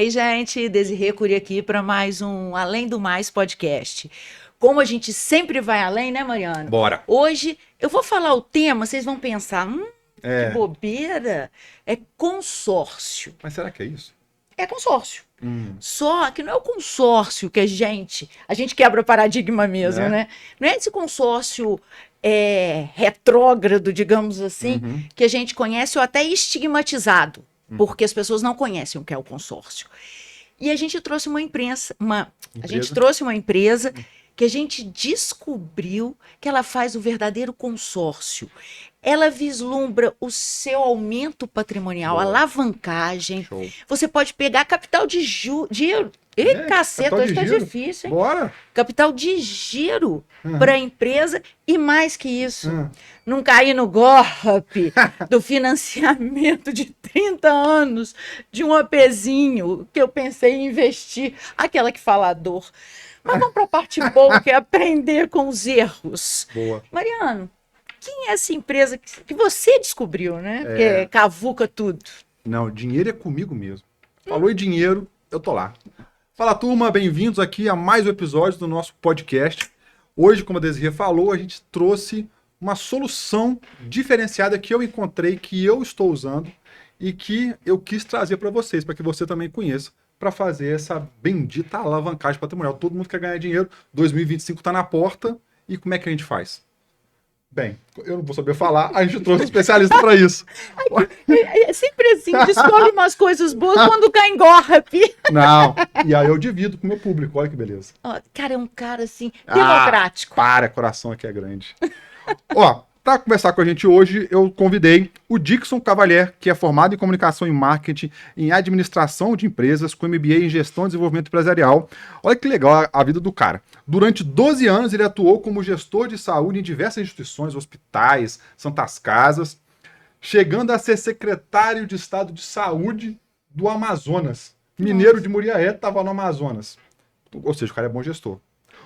Ei, gente, Desirê Cury aqui para mais um Além do Mais podcast. Como a gente sempre vai além, né, Mariano? Bora. Hoje eu vou falar o tema, vocês vão pensar, que É, bobeira. É consórcio. mas será que é isso? É consórcio. Só que não é o consórcio que a gente quebra paradigma mesmo, Né? né? Não é esse consórcio retrógrado, digamos assim, Uhum. que a gente conhece ou até estigmatizado, porque as pessoas não conhecem o que é o consórcio. E a gente trouxe a gente Empresa? trouxe uma empresa que a gente descobriu que ela faz o verdadeiro consórcio. Ela vislumbra o seu aumento patrimonial, Boa. alavancagem. Show. Você pode pegar capital de giro. Ih, caceta, capital hoje de tá giro. difícil, hein? Bora. Capital de giro Uhum. para a empresa e mais que isso, Uhum. não cair no golpe do financiamento de 30 anos de um APzinho que eu pensei em investir, aquela que fala a dor. Mas vamos para a parte boa, que é aprender com os erros. Boa. Mariano, quem é essa empresa que você descobriu, né? Que cavuca tudo. Não, dinheiro é comigo mesmo. Falou em dinheiro, eu tô lá. Fala, turma, bem-vindos aqui a mais um episódio do nosso podcast. Hoje, como a Desirê falou, a gente trouxe uma solução diferenciada que eu encontrei, que eu estou usando e que eu quis trazer para vocês, para que você também conheça, para fazer essa bendita alavancagem patrimonial. Todo mundo quer ganhar dinheiro, 2025 está na porta, e como é que a gente faz? Bem, eu não vou saber falar, a gente trouxe um especialista para isso. É sempre assim, descobre umas coisas boas quando cai em golpe. Não, e aí eu divido com o meu público, olha que beleza. Ó, cara, é um cara assim, democrático. Para, coração aqui é grande. Ó, para conversar com a gente hoje, eu convidei o Dixon Cavalier, que é formado em comunicação e marketing, em administração de empresas, com MBA em gestão e desenvolvimento empresarial. Olha que legal a vida do cara. Durante 12 anos, ele atuou como gestor de saúde em diversas instituições, hospitais, santas casas, chegando a ser secretário de Estado de Saúde do Amazonas. Mineiro de Muriaé, estava no Amazonas. Ou seja, o cara é bom gestor.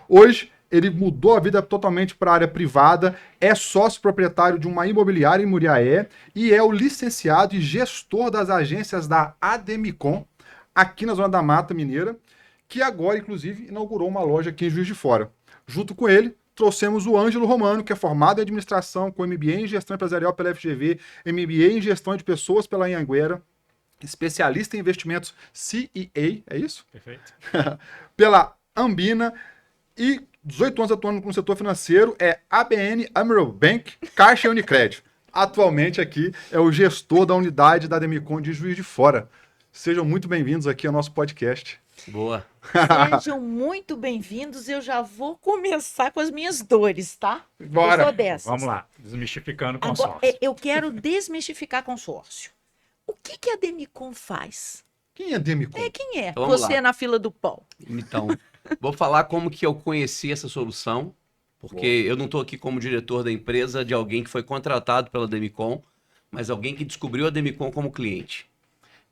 Hoje, ele mudou a vida totalmente para a área privada, é sócio proprietário de uma imobiliária em Muriaé e é o licenciado e gestor das agências da Ademicon, aqui na Zona da Mata Mineira, que agora, inclusive, inaugurou uma loja aqui em Juiz de Fora. Junto com ele, trouxemos o Ângelo Romano, que é formado em administração, com MBA em gestão empresarial pela FGV, MBA em gestão de pessoas pela Anhanguera, especialista em investimentos CEA, é isso? Perfeito. Pela Ambina e 18 anos atuando no setor financeiro, é ABN AMRO Bank, Caixa e Unicred. Atualmente aqui é o gestor da unidade da Ademicon de Juiz de Fora. Sejam muito bem-vindos aqui ao nosso podcast. Boa. Sejam muito bem-vindos. Eu já vou começar com as minhas dores, tá? Bora. Eu sou dessas. Vamos lá. Desmistificando o Agora, consórcio. eu quero desmistificar consórcio. O que a Demicon faz? Quem é Ademicon? Quem é? Vamos Você lá. na fila do pão. Então, vou falar como que eu conheci essa solução, porque eu não estou aqui como diretor da empresa de alguém que foi contratado pela Demicon, mas alguém que descobriu a Demicon como cliente.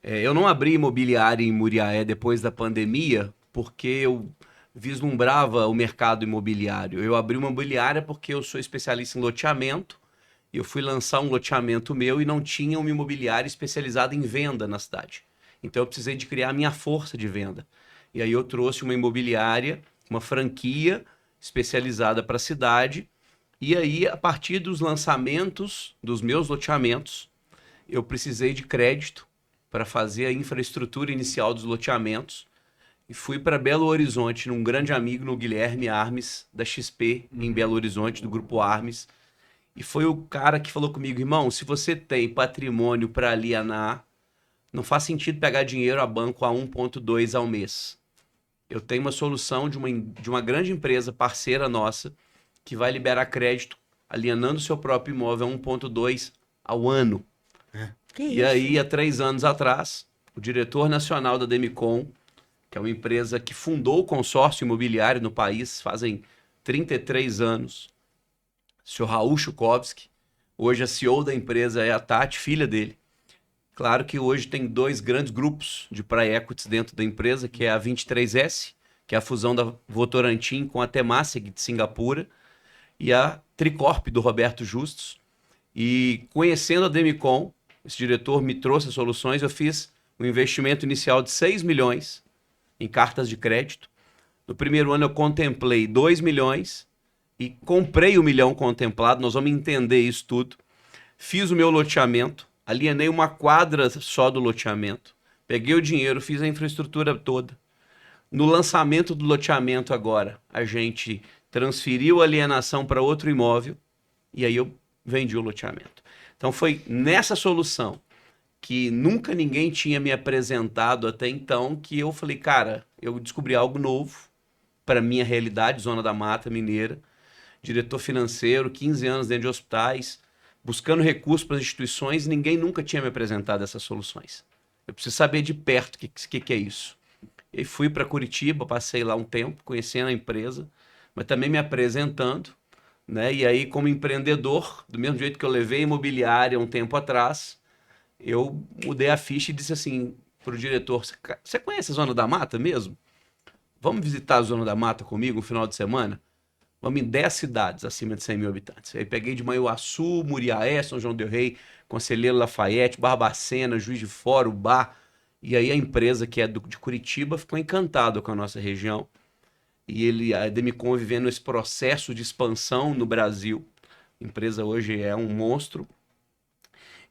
Eu não abri imobiliária em Muriaé depois da pandemia, porque eu vislumbrava o mercado imobiliário. Eu abri uma imobiliária porque eu sou especialista em loteamento, e eu fui lançar um loteamento meu e não tinha uma imobiliária especializada em venda na cidade. Então eu precisei de criar a minha força de venda. E aí eu trouxe uma imobiliária, uma franquia especializada para a cidade. E aí, a partir dos lançamentos dos meus loteamentos, eu precisei de crédito para fazer a infraestrutura inicial dos loteamentos. E fui para Belo Horizonte, num grande amigo, no Guilherme Armes, da XP, em Belo Horizonte, do Grupo Armes. E foi o cara que falou comigo, irmão, se você tem patrimônio para alienar, não faz sentido pegar dinheiro a banco a 1,2 ao mês. Eu tenho uma solução de uma grande empresa parceira nossa que vai liberar crédito alienando o seu próprio imóvel a 1,2 ao ano. Que E isso? aí, há 3 anos atrás, o diretor nacional da Demicon, que é uma empresa que fundou o consórcio imobiliário no país, fazem 33 anos, o senhor Raul Chukovski, hoje a CEO da empresa é a Tati, filha dele. Claro que hoje tem 2 grandes grupos de private equities dentro da empresa, que é a 23S, que é a fusão da Votorantim com a Temasek de Singapura, e a Tricorp do Roberto Justus. E conhecendo a Demicon, esse diretor me trouxe as soluções, eu fiz um investimento inicial de 6 milhões em cartas de crédito. No primeiro ano eu contemplei 2 milhões e comprei o 1 milhão contemplado, nós vamos entender isso tudo. Fiz o meu loteamento, alienei uma quadra só do loteamento, peguei o dinheiro, fiz a infraestrutura toda. No lançamento do loteamento agora, a gente transferiu a alienação para outro imóvel e aí eu vendi o loteamento. Então foi nessa solução que nunca ninguém tinha me apresentado até então que eu falei, cara, eu descobri algo novo para minha realidade, Zona da Mata Mineira, diretor financeiro, 15 anos dentro de hospitais, buscando recursos para as instituições, ninguém nunca tinha me apresentado essas soluções. Eu preciso saber de perto o que é isso. E fui para Curitiba, passei lá um tempo, conhecendo a empresa, mas também me apresentando, né? E aí, como empreendedor, do mesmo jeito que eu levei imobiliária um tempo atrás, eu mudei a ficha e disse assim para o diretor, você conhece a Zona da Mata mesmo? Vamos visitar a Zona da Mata comigo no final de semana? Vamos em 10 cidades acima de 100 mil habitantes. Aí peguei de Manhuaçu, Muriaé, São João del Rei, Conselheiro Lafayette, Barbacena, Juiz de Fora, Ubá. E aí a empresa, que é de Curitiba, ficou encantada com a nossa região. E a Demicon vivendo esse processo de expansão no Brasil. A empresa hoje é um monstro.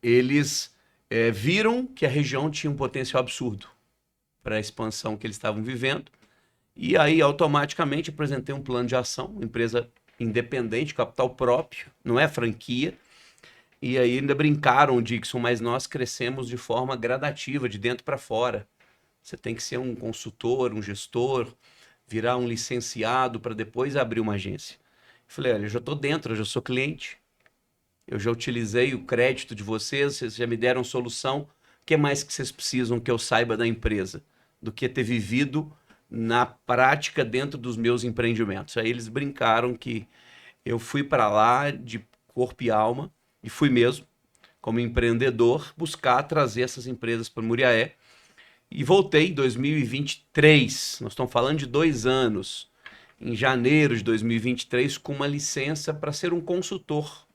Eles viram que a região tinha um potencial absurdo para a expansão que eles estavam vivendo. E aí, automaticamente, apresentei um plano de ação, uma empresa independente, capital próprio, não é franquia. E aí ainda brincaram, Dixon, mas nós crescemos de forma gradativa, de dentro para fora. Você tem que ser um consultor, um gestor, virar um licenciado para depois abrir uma agência. Eu falei, olha, eu já estou dentro, eu já sou cliente. Eu já utilizei o crédito de vocês já me deram solução. O que mais que vocês precisam que eu saiba da empresa? Do que ter vivido na prática dentro dos meus empreendimentos. Aí eles brincaram que eu fui para lá de corpo e alma, e fui mesmo, como empreendedor, buscar trazer essas empresas para Muriaé. E voltei em 2023, nós estamos falando de 2 anos, em janeiro de 2023, com uma licença para ser um consultor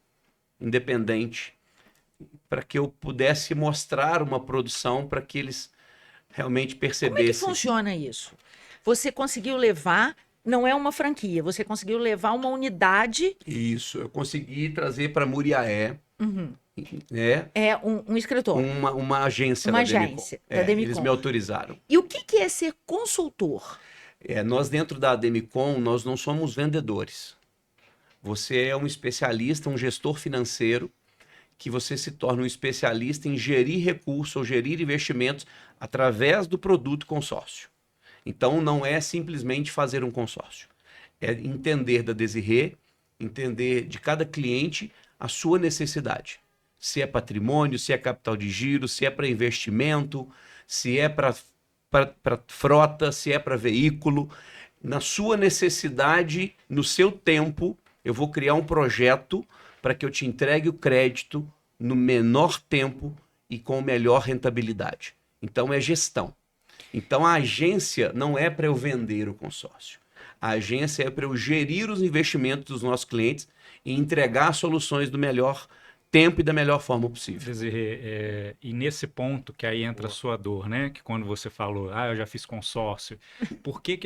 independente, para que eu pudesse mostrar uma produção para que eles realmente percebessem. Como é que funciona isso? Você conseguiu levar, não é uma franquia, você conseguiu levar uma unidade. Isso, eu consegui trazer para Muriaé, É um escritório. uma agência Uma da Demicon. agência da Demicon. Eles me autorizaram. E o que é ser consultor? Nós dentro da Demicon, nós não somos vendedores. Você é um especialista, um gestor financeiro, que você se torna um especialista em gerir recursos ou gerir investimentos através do produto consórcio. Então, não é simplesmente fazer um consórcio. É entender da Desirê, entender de cada cliente a sua necessidade. Se é patrimônio, se é capital de giro, se é para investimento, se é para frota, se é para veículo. Na sua necessidade, no seu tempo, eu vou criar um projeto para que eu te entregue o crédito no menor tempo e com melhor rentabilidade. Então, é gestão. Então, a agência não é para eu vender o consórcio. A agência é para eu gerir os investimentos dos nossos clientes e entregar soluções do melhor tempo e da melhor forma possível. Dizer, e nesse ponto que aí entra a sua dor, né? Que quando você falou, eu já fiz consórcio. Por que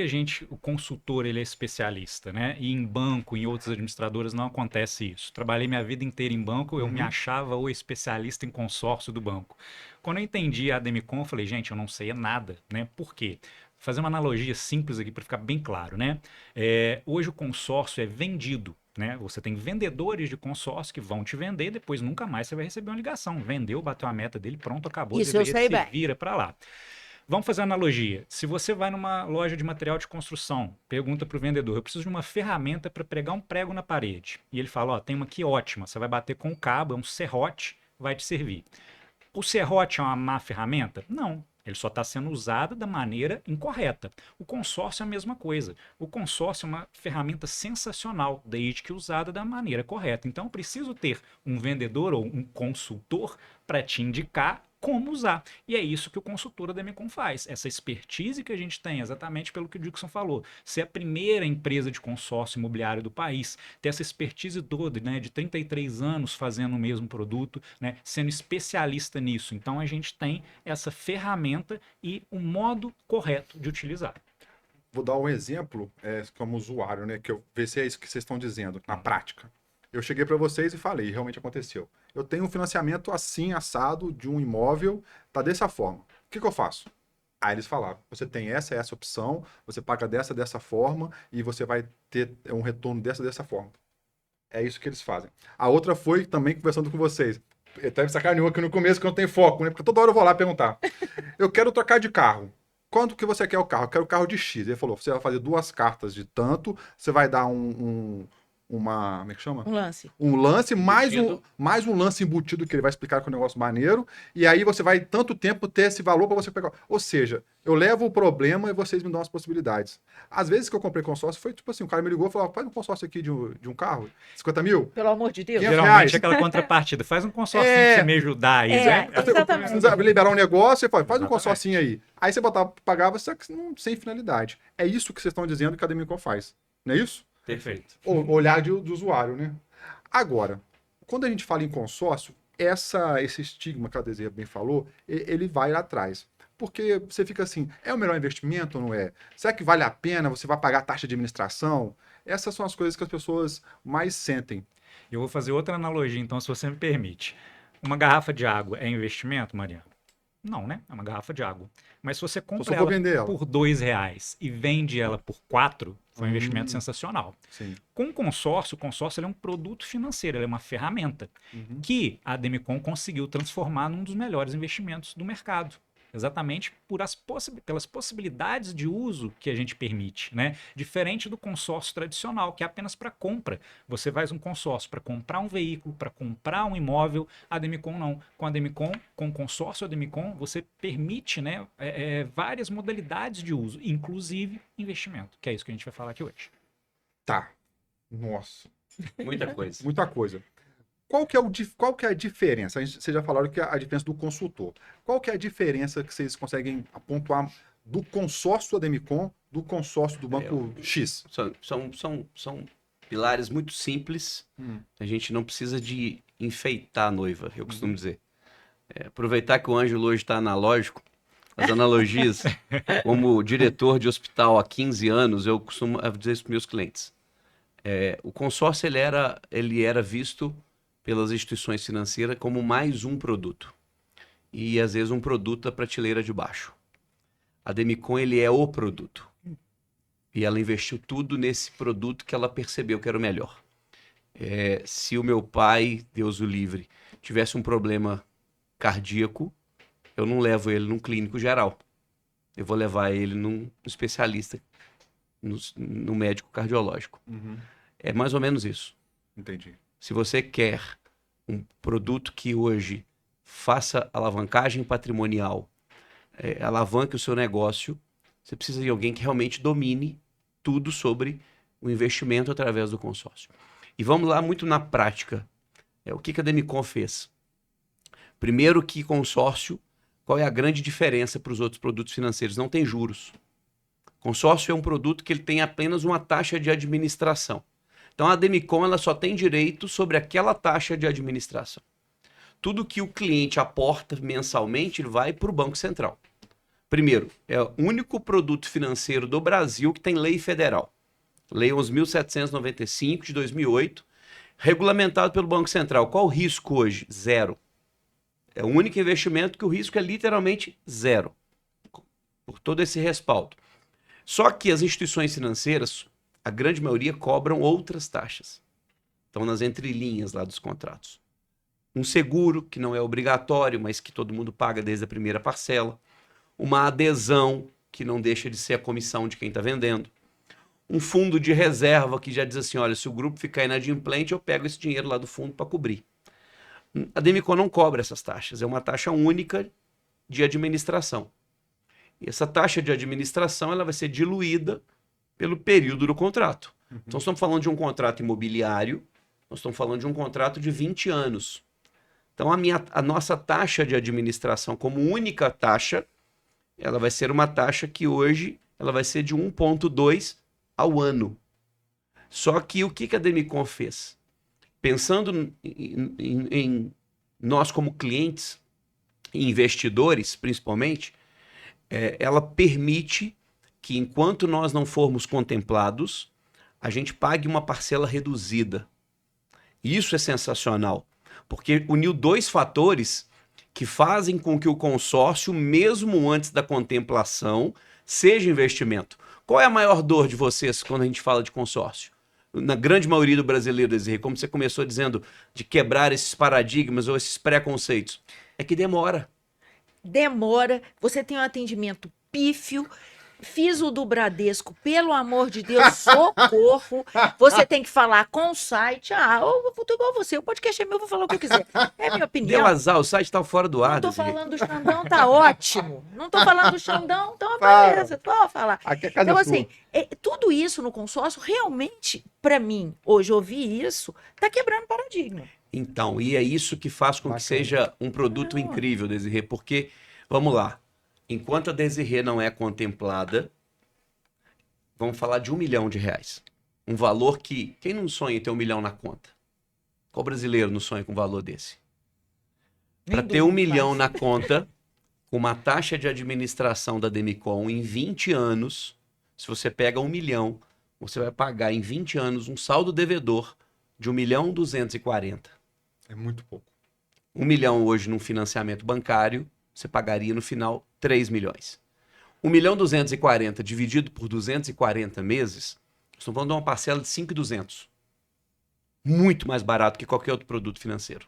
o consultor, ele é especialista, né? E em banco, em outras administradoras, não acontece isso. Trabalhei minha vida inteira em banco, eu me achava o especialista em consórcio do banco. Quando eu entendi a Demicon, eu falei, gente, eu não sei nada, né? Por quê? Vou fazer uma analogia simples aqui para ficar bem claro, né? Hoje o consórcio é vendido. Né? Você tem vendedores de consórcio que vão te vender, depois nunca mais você vai receber uma ligação. Vendeu, bateu a meta dele, pronto, acabou. Isso eu sei bem. Vira para lá. Vamos fazer uma analogia. Se você vai numa loja de material de construção, pergunta para o vendedor, eu preciso de uma ferramenta para pregar um prego na parede. E ele fala, tem uma aqui ótima, você vai bater com o cabo, é um serrote, vai te servir. O serrote é uma má ferramenta? Não. Ele só está sendo usado da maneira incorreta. O consórcio é a mesma coisa. O consórcio é uma ferramenta sensacional, desde que usada da maneira correta. Então, eu preciso ter um vendedor ou um consultor para te indicar como usar. E é isso que o consultor da Demicon faz. Essa expertise que a gente tem, exatamente pelo que o Dickson falou, ser a primeira empresa de consórcio imobiliário do país, ter essa expertise toda, né, de 33 anos fazendo o mesmo produto, né, sendo especialista nisso. Então a gente tem essa ferramenta e o modo correto de utilizar. Vou dar um exemplo como usuário, né? Que eu ver se é isso que vocês estão dizendo, na prática. Eu cheguei para vocês e falei, realmente aconteceu. Eu tenho um financiamento assim, assado, de um imóvel, tá dessa forma. O que eu faço? Aí eles falaram, você tem essa opção, você paga dessa forma e você vai ter um retorno dessa forma. É isso que eles fazem. A outra foi também conversando com vocês. Até me sacaneou aqui no começo que eu não tenho foco, né? Porque toda hora eu vou lá perguntar. Eu quero trocar de carro. Quanto que você quer o carro? Eu quero o carro de X. Ele falou, você vai fazer 2 cartas de tanto, você vai dar uma... Como é que chama? Um lance. Um lance, Embutido. mais um lance embutido que ele vai explicar que é um negócio maneiro. E aí você vai tanto tempo ter esse valor para você pegar. Ou seja, eu levo o problema e vocês me dão as possibilidades. Às vezes que eu comprei consórcio, foi tipo assim, o cara me ligou e falou, faz um consórcio aqui de um carro, 50 mil. Pelo amor de Deus. 500 Geralmente reais. é aquela contrapartida. Faz um consórcio É. pra você me ajudar aí, É, né? exatamente. Precisa liberar um negócio, você faz um Exatamente. consórcio aí. Aí você botava, pagava sem finalidade. É isso que vocês estão dizendo que a Demicon faz. Não é isso? Perfeito. O olhar do usuário, né? Agora, quando a gente fala em consórcio, esse estigma que a Desirra bem falou, ele vai lá atrás. Porque você fica assim, é o melhor investimento ou não é? Será que vale a pena? Você vai pagar a taxa de administração? Essas são as coisas que as pessoas mais sentem. Eu vou fazer outra analogia, então, se você me permite. Uma garrafa de água é investimento, Mariana? Não, né? É uma garrafa de água. Mas se você Só compra for ela vender ela. por R$2 e vende ela por 4, foi um investimento sensacional. Sim. Com o consórcio ele é um produto financeiro, ele é uma ferramenta Uhum. que a Demicon conseguiu transformar num dos melhores investimentos do mercado. Exatamente pelas possibilidades de uso que a gente permite, né? Diferente do consórcio tradicional, que é apenas para compra. Você faz um consórcio para comprar um veículo, para comprar um imóvel. A Demicon não. Com a Demicon, com o consórcio Demicon, você permite, né, várias modalidades de uso, inclusive investimento, que é isso que a gente vai falar aqui hoje. Tá. Nossa. Muita coisa. Muita coisa. Qual que é a diferença? Vocês já falaram que é a diferença do consultor. Qual que é a diferença que vocês conseguem pontuar do consórcio da Demicon do consórcio do Banco X? São pilares muito simples. A gente não precisa de enfeitar a noiva, eu costumo dizer. Aproveitar que o Ângelo hoje está analógico, as analogias, como diretor de hospital há 15 anos, eu costumo dizer isso para meus clientes. O consórcio ele era visto pelas instituições financeiras como mais um produto. E às vezes um produto da prateleira de baixo. A Demicon ele é o produto. E ela investiu tudo nesse produto que ela percebeu que era o melhor. Se o meu pai, Deus o livre, tivesse um problema cardíaco, eu não levo ele num clínico geral. Eu vou levar ele num especialista, no médico cardiológico. É mais ou menos isso. Entendi. Se você quer um produto que hoje faça alavancagem patrimonial, alavanque o seu negócio, você precisa de alguém que realmente domine tudo sobre o investimento através do consórcio. E vamos lá muito na prática. O que a Demicon fez? Primeiro que consórcio, qual é a grande diferença para os outros produtos financeiros? Não tem juros. Consórcio é um produto que ele tem apenas uma taxa de administração. Então a Demicon ela só tem direito sobre aquela taxa de administração. Tudo que o cliente aporta mensalmente vai para o Banco Central. Primeiro, é o único produto financeiro do Brasil que tem lei federal. Lei 11.795 de 2008, regulamentado pelo Banco Central. Qual o risco hoje? Zero. É o único investimento que o risco é literalmente zero. Por todo esse respaldo. Só que as instituições financeiras, a grande maioria, cobram outras taxas. Estão nas entrelinhas lá dos contratos. Um seguro, que não é obrigatório, mas que todo mundo paga desde a primeira parcela. Uma adesão, que não deixa de ser a comissão de quem está vendendo. Um fundo de reserva, que já diz assim, olha, se o grupo ficar inadimplente, eu pego esse dinheiro lá do fundo para cobrir. A Demicon não cobra essas taxas, é uma taxa única de administração. E essa taxa de administração ela vai ser diluída pelo período do contrato. Então, nós estamos falando de um contrato imobiliário, nós estamos falando de um contrato de 20 anos. Então, a nossa taxa de administração como única taxa, ela vai ser uma taxa que hoje ela vai ser de 1,2 ao ano. Só que o que a Demicon fez? Pensando em nós como clientes e investidores, principalmente, ela permite que enquanto nós não formos contemplados, a gente pague uma parcela reduzida. Isso é sensacional, porque uniu dois fatores que fazem com que o consórcio, mesmo antes da contemplação, seja investimento. Qual é a maior dor de vocês quando a gente fala de consórcio? Na grande maioria do brasileiro, Desirê, como você começou dizendo, de quebrar esses paradigmas ou esses preconceitos, é que demora. Demora, você tem um atendimento pífio. Fiz o do Bradesco, pelo amor de Deus, socorro. Você tem que falar com o site. Eu vou igual você, o podcast é meu, eu vou falar o que eu quiser. É minha opinião. Deu azar, o site está fora do ar. Não tô Desirê. falando do Xandão, tá ótimo. Não tô falando do Xandão, então beleza, vou falar. Aqui é casa Então, sua. assim, tudo isso no consórcio, realmente, para mim, hoje ouvir isso, tá quebrando paradigma. Então, e é isso que faz com Bacana. que seja um produto incrível, Desirê, porque, vamos lá, enquanto a Desirê não é contemplada, vamos falar de R$1 milhão. Um valor que, quem não sonha em ter R$1 milhão na conta? Qual brasileiro não sonha com um valor desse? Para ter R$1 milhão na conta, com uma taxa de administração da Demicon em 20 anos, se você pega R$1 milhão, você vai pagar em 20 anos um saldo devedor de R$1.240.000. É muito pouco. 1 milhão hoje num financiamento bancário, você pagaria no final 3 milhões. 1.240.000 dividido por 240 meses, estamos falando de uma parcela de 5.200. Muito mais barato que qualquer outro produto financeiro.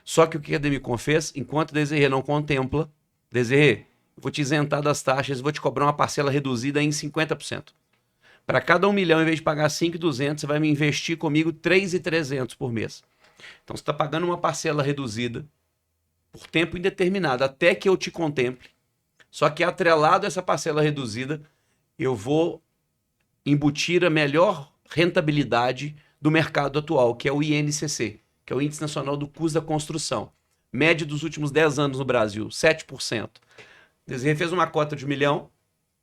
Só que o que a Demicon fez, enquanto a Desirê não contempla, Desirê, eu vou te isentar das taxas, vou te cobrar uma parcela reduzida em 50%. Para cada 1 milhão, em vez de pagar 5.200, você vai me investir comigo 3.300 por mês. Então você está pagando uma parcela reduzida por tempo indeterminado, até que eu te contemple. Só que atrelado a essa parcela reduzida, eu vou embutir a melhor rentabilidade do mercado atual, que é o INCC, que é o Índice Nacional do Custo da Construção. Média dos últimos 10 anos no Brasil, 7%. Desirê fez uma cota de R$1 milhão,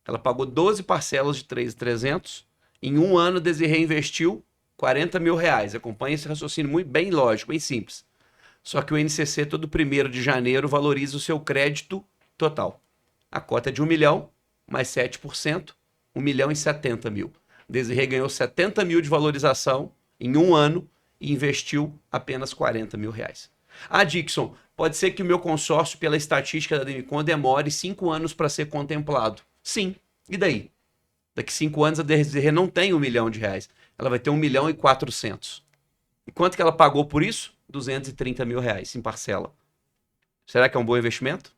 ela pagou 12 parcelas de 3.300. Em um ano, Desirê investiu R$40 mil. Acompanha esse raciocínio muito bem lógico, bem simples. Só que o INCC, todo 1º de janeiro, valoriza o seu crédito total. A cota é de R$1 milhão, mais 7%, R$1.070.000. Desirê ganhou 70 mil de valorização em um ano e investiu apenas R$40 mil. Dixon, pode ser que o meu consórcio, pela estatística da Demicon, demore 5 anos para ser contemplado. Sim. E daí? Daqui 5 anos a Desirê não tem R$1 milhão. Ela vai ter R$1.400.000. E quanto que ela pagou por isso? R$230 mil em parcela. Será que é um bom investimento?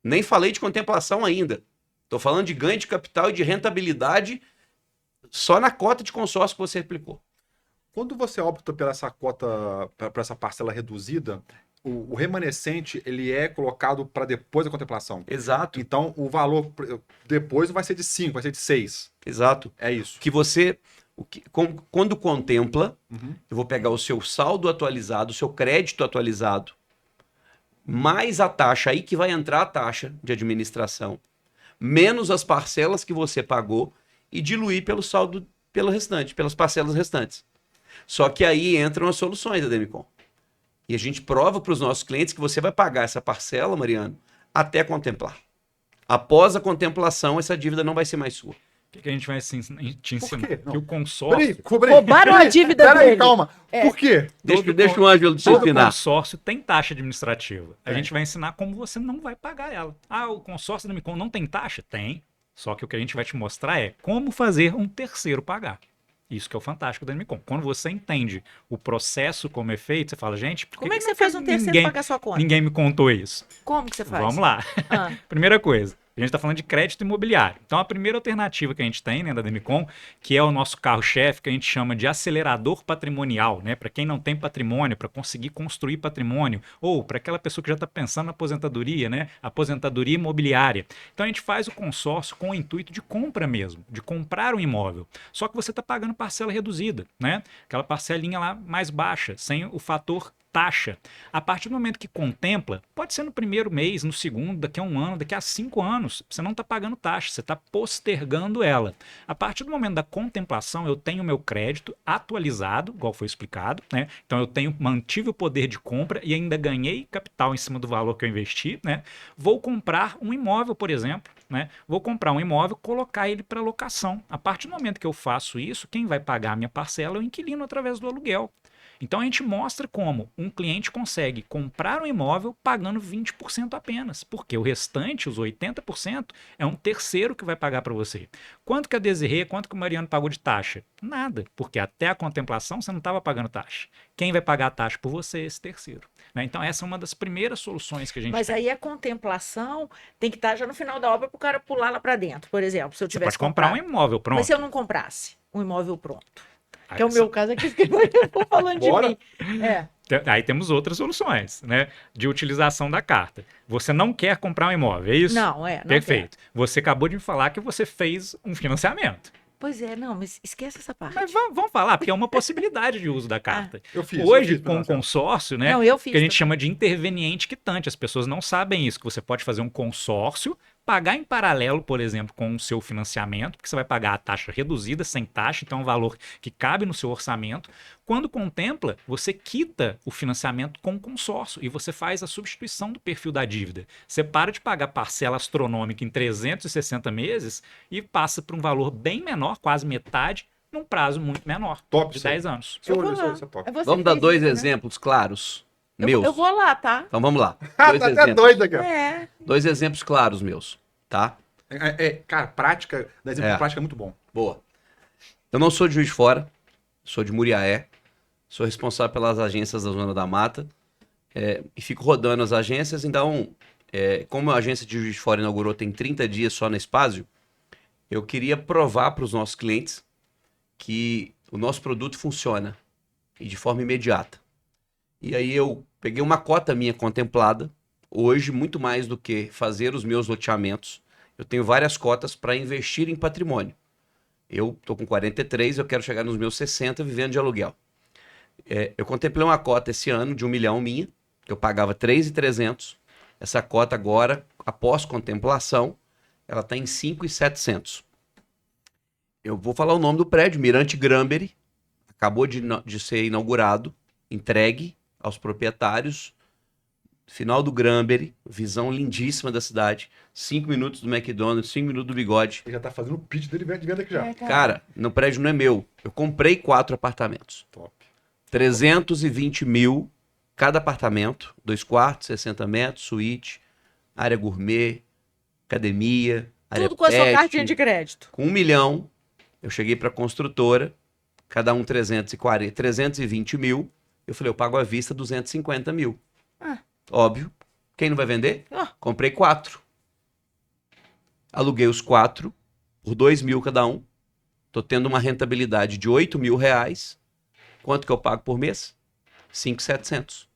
Nem falei de contemplação ainda. Estou falando de ganho de capital e de rentabilidade só na cota de consórcio que você aplicou. Quando você opta por essa cota, para essa parcela reduzida, o remanescente ele é colocado para depois da contemplação. Exato. Então, o valor depois vai ser de 5, vai ser de 6. Exato. É isso. Que você, quando contempla, eu vou pegar o seu saldo atualizado, o seu crédito atualizado, mais a taxa, aí que vai entrar a taxa de administração, menos as parcelas que você pagou e diluir pelo saldo, pelas parcelas restantes. Só que aí entram as soluções da Demicon. E a gente prova para os nossos clientes que você vai pagar essa parcela, Mariano, até contemplar. Após a contemplação, essa dívida não vai ser mais sua. O que a gente vai te ensinar? quê? Que o consórcio... Roubaram a dívida Peraí, dele. calma. Por quê? Deixa o Ângelo te Todo ensinar. consórcio tem taxa administrativa. A Tem. gente vai ensinar como você não vai pagar ela. O consórcio da Demicon não tem taxa? Tem. Só que o que a gente vai te mostrar é como fazer um terceiro pagar. Isso que é o fantástico da Demicon. Quando você entende o processo como é feito, você fala, gente, por Como é que você não faz um terceiro ninguém, pagar sua conta? ninguém me contou isso? Como que você faz? Vamos lá. Ah. Primeira coisa, a gente está falando de crédito imobiliário. Então, a primeira alternativa que a gente tem, né, da Demicon, que é o nosso carro-chefe, que a gente chama de acelerador patrimonial, né? Para quem não tem patrimônio, para conseguir construir patrimônio, ou para aquela pessoa que já está pensando na aposentadoria, né? Aposentadoria imobiliária. Então, a gente faz o consórcio com o intuito de compra mesmo, de comprar um imóvel. Só que você está pagando parcela reduzida, né? Aquela parcelinha lá mais baixa, sem o fator taxa. A partir do momento que contempla, pode ser no primeiro mês, no segundo, daqui a 1 ano, daqui a 5 anos, você não está pagando taxa, você está postergando ela. A partir do momento da contemplação, eu tenho o meu crédito atualizado, igual foi explicado, né? Então eu mantive o poder de compra e ainda ganhei capital em cima do valor que eu investi, né? Vou comprar um imóvel, por exemplo, né? Vou comprar um imóvel, colocar ele para locação. A partir do momento que eu faço isso, quem vai pagar a minha parcela é o inquilino através do aluguel. Então a gente mostra como um cliente consegue comprar um imóvel pagando 20% apenas, porque o restante, os 80%, é um terceiro que vai pagar para você. Quanto que a Desirê, quanto que o Mariano pagou de taxa? Nada, porque até a contemplação você não estava pagando taxa. Quem vai pagar a taxa por você é esse terceiro. Né? Então essa é uma das primeiras soluções que a gente Mas tem. aí a contemplação tem que estar já no final da obra para o cara pular lá para dentro, por exemplo, se eu Você tivesse pode comprar um comprado. imóvel pronto. Mas se eu não comprasse um imóvel pronto, Aí que é o meu caso aqui, que eu tô falando de Bora. mim. É. Aí temos outras soluções, né? De utilização da carta. Você não quer comprar um imóvel, é isso? Não, não Perfeito. Você acabou de me falar que você fez um financiamento. Pois é, não, mas esquece essa parte. Mas vamos falar, porque é uma possibilidade de uso da carta. Eu fiz. Hoje, eu fiz com o financiamento. consórcio, né? Não, eu fiz Que a gente também. chama de interveniente quitante. As pessoas não sabem isso, que você pode fazer um consórcio, pagar em paralelo, por exemplo, com o seu financiamento, porque você vai pagar a taxa reduzida, sem taxa, então é um valor que cabe no seu orçamento. Quando contempla, você quita o financiamento com o consórcio e você faz a substituição do perfil da dívida. Você para de pagar parcela astronômica em 360 meses e passa para um valor bem menor, quase metade, num prazo muito menor, Top, de isso aí. 10 anos. Isso Eu vou lá. é top. Você Vamos dar fez 2 isso, né? exemplos claros Eu, meus. eu vou lá, tá? Então vamos lá. Ah, Dois tá até exemplos. doido aqui, ó. É. 2 exemplos claros meus, tá? Cara, prática, dar exemplo É. de prática é muito bom. Boa. Eu não sou de Juiz de Fora, sou de Muriaé, sou responsável pelas agências da Zona da Mata e fico rodando as agências. Então, como a agência de Juiz de Fora inaugurou tem 30 dias só na Espásio, eu queria provar para os nossos clientes que o nosso produto funciona e de forma imediata. E aí eu peguei uma cota minha contemplada, hoje muito mais do que fazer os meus loteamentos, eu tenho várias cotas para investir em patrimônio. Eu tô com 43, eu quero chegar nos meus 60 vivendo de aluguel. Eu contemplei uma cota esse ano de 1 milhão minha, que eu pagava 3.300. Essa cota agora, após contemplação, ela está em 5.700. Eu vou falar o nome do prédio, Mirante Granbury, acabou de ser inaugurado, entregue aos proprietários. Final do Granbury, visão lindíssima da cidade, 5 minutos do McDonald's, 5 minutos do Bigode. Ele já tá fazendo o pitch dele de venda aqui já. É, Cara, no prédio não é meu. Eu comprei 4 apartamentos. Top. 320 mil cada apartamento. 2 quartos, 60 metros, suíte, área gourmet, academia, área Tudo com a sua pet. cartinha de crédito. Com 1 milhão, eu cheguei para a construtora, cada um 320 mil. Eu falei, eu pago à vista 250 mil. Ah. Óbvio. Quem não vai vender? Ah. Comprei 4. Aluguei os 4 por 2 mil cada um. Tô tendo uma rentabilidade de 8 mil reais. Quanto que eu pago por mês? 5.700.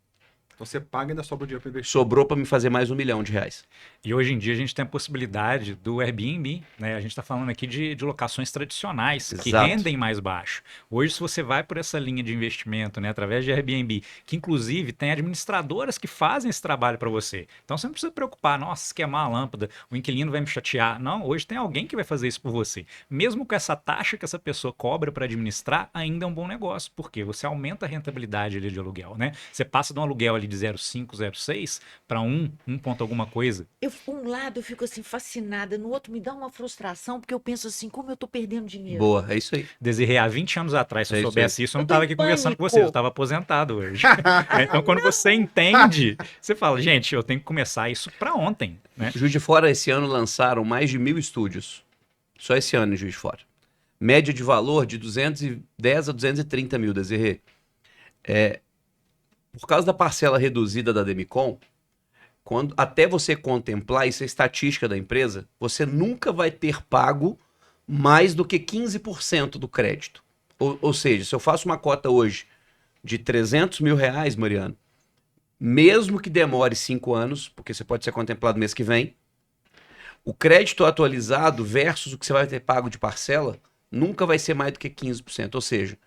Então você paga e ainda sobra o dinheiro para investir. Sobrou para me fazer mais 1 milhão de reais. E hoje em dia a gente tem a possibilidade do Airbnb, né? A gente está falando aqui de locações tradicionais que Exato. rendem mais baixo. Hoje, se você vai por essa linha de investimento, né, através de Airbnb, que inclusive tem administradoras que fazem esse trabalho para você. Então você não precisa preocupar, nossa, esquemar a lâmpada, o inquilino vai me chatear. Não, hoje tem alguém que vai fazer isso por você. Mesmo com essa taxa que essa pessoa cobra para administrar, ainda é um bom negócio, porque você aumenta a rentabilidade ali de aluguel, né? Você passa de um aluguel ali de 0,5, 0,6 para 1 ponto alguma coisa. Por um lado eu fico assim fascinada, no outro me dá uma frustração, porque eu penso assim, como eu tô perdendo dinheiro. Boa, é isso aí. Desirê, há 20 anos atrás, se eu É isso soubesse isso, eu não Eu tô estava em aqui conversando com pânico. você, eu estava aposentado hoje. Então, quando você entende, você fala, gente, eu tenho que começar isso para ontem, né? Juiz de Fora esse ano lançaram mais de 1.000 estúdios. Só esse ano em Juiz de Fora. Média de valor de 210 a 230 mil, Desirê. Por causa da parcela reduzida da Demicon, até você contemplar, isso é estatística da empresa, você nunca vai ter pago mais do que 15% do crédito. Ou seja, se eu faço uma cota hoje de 300 mil reais, Mariano, mesmo que demore 5 anos, porque você pode ser contemplado mês que vem, o crédito atualizado versus o que você vai ter pago de parcela nunca vai ser mais do que 15%. Ou seja,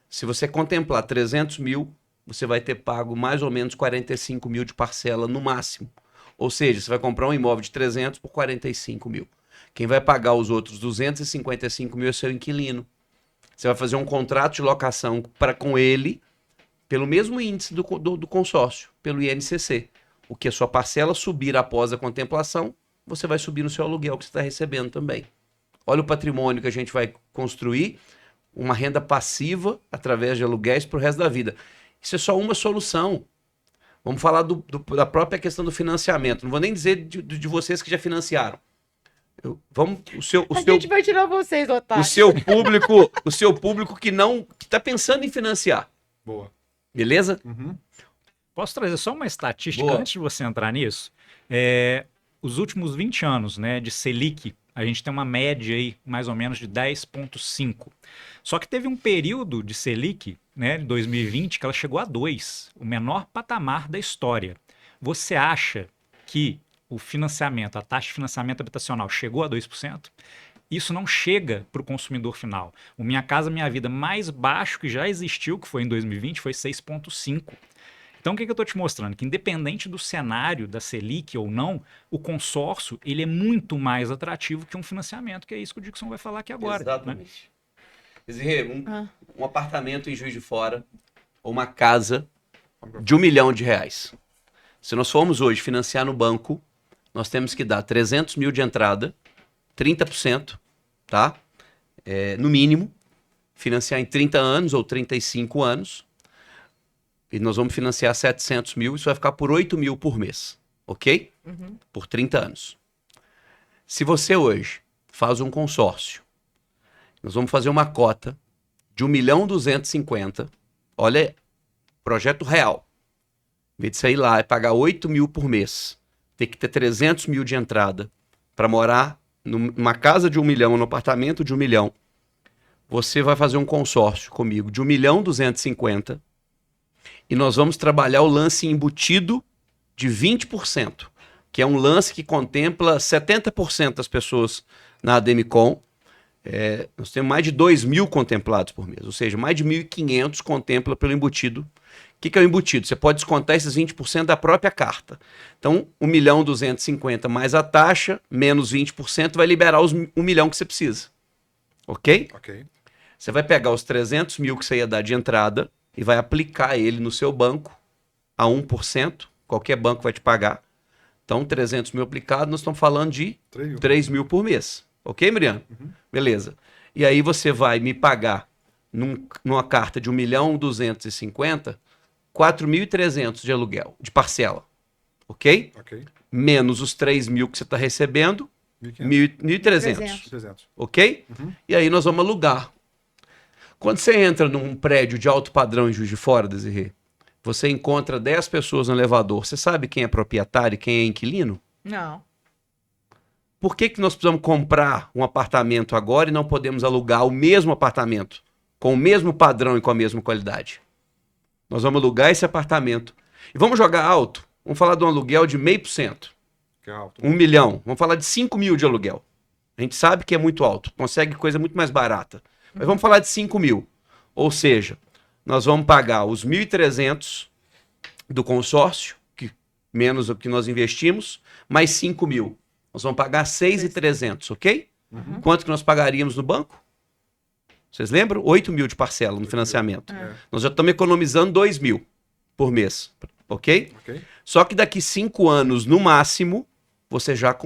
se você contemplar 300 mil, você vai ter pago mais ou menos 45 mil de parcela no máximo. Ou seja, você vai comprar um imóvel de 300 por 45 mil. Quem vai pagar os outros 255 mil é seu inquilino. Você vai fazer um contrato de locação com ele pelo mesmo índice do consórcio, pelo INCC. O que a sua parcela subir após a contemplação, você vai subir no seu aluguel que você está recebendo também. Olha o patrimônio que a gente vai construir, uma renda passiva através de aluguéis para o resto da vida. Isso é só uma solução. Vamos falar da própria questão do financiamento. Não vou nem dizer de vocês que já financiaram. A gente vai tirar vocês, Otávio. O seu público que está pensando em financiar. Boa. Beleza? Posso trazer só uma estatística Boa. antes de você entrar nisso? Os últimos 20 anos, né, de Selic, a gente tem uma média aí, mais ou menos, de 10,5. Só que teve um período de Selic, né, de 2020, que ela chegou a 2, o menor patamar da história. Você acha que o financiamento, a taxa de financiamento habitacional chegou a 2%? Isso não chega para o consumidor final. O Minha Casa Minha Vida mais baixo que já existiu, que foi em 2020, foi 6,5%. Então, o que eu estou te mostrando? Que independente do cenário da Selic ou não, o consórcio ele é muito mais atrativo que um financiamento, que é isso que o Dixon vai falar aqui agora. Né? Exatamente. Um apartamento em Juiz de Fora, ou uma casa de R$1 milhão. Se nós formos hoje financiar no banco, nós temos que dar 300 mil de entrada, 30%, tá? No mínimo, financiar em 30 anos ou 35 anos, e nós vamos financiar 700 mil, isso vai ficar por 8 mil por mês, ok? Por 30 anos. Se você hoje faz um consórcio, nós vamos fazer uma cota de 1.250.000, olha, projeto real. Em vez de sair lá e pagar 8 mil por mês, ter que ter 300 mil de entrada para morar numa casa de 1 milhão, num apartamento de 1 milhão, você vai fazer um consórcio comigo de 1.250.000 e nós vamos trabalhar o lance embutido de 20%, que é um lance que contempla 70% das pessoas na Ademicon. Nós temos mais de 2 mil contemplados por mês, ou seja, mais de 1.500 contempla pelo embutido. O que é o embutido? Você pode descontar esses 20% da própria carta. Então, 1.250.000 mais a taxa, menos 20%, vai liberar os 1 milhão que você precisa. Ok? Ok. Você vai pegar os 300 mil que você ia dar de entrada e vai aplicar ele no seu banco a 1%. Qualquer banco vai te pagar. Então, 300 mil aplicado, nós estamos falando de 3 mil por mês. Ok, Miriam? Beleza. E aí você vai me pagar numa carta de 1.250.000, 4.300 de aluguel, de parcela. Ok? Ok. Menos os 3 mil que você está recebendo, 1.300. 300. Ok? E aí nós vamos alugar. Quando você entra num prédio de alto padrão em Juiz de Fora, Desirê, você encontra 10 pessoas no elevador. Você sabe quem é proprietário e quem é inquilino? Não. Por que nós precisamos comprar um apartamento agora e não podemos alugar o mesmo apartamento, com o mesmo padrão e com a mesma qualidade? Nós vamos alugar esse apartamento. E vamos jogar alto. Vamos falar de um aluguel de 0,5%. Que é alto. 1 milhão. Vamos falar de 5 mil de aluguel. A gente sabe que é muito alto. Consegue coisa muito mais barata. Mas vamos falar de 5 mil. Ou seja, nós vamos pagar os 1.300 do consórcio, menos o que nós investimos, mais 5 mil. Nós vamos pagar 6.300, ok? Quanto que nós pagaríamos no banco? Vocês lembram? 8 mil de parcela no financiamento. Nós já estamos economizando 2 mil por mês, ok? Só que daqui 5 anos, no máximo, você já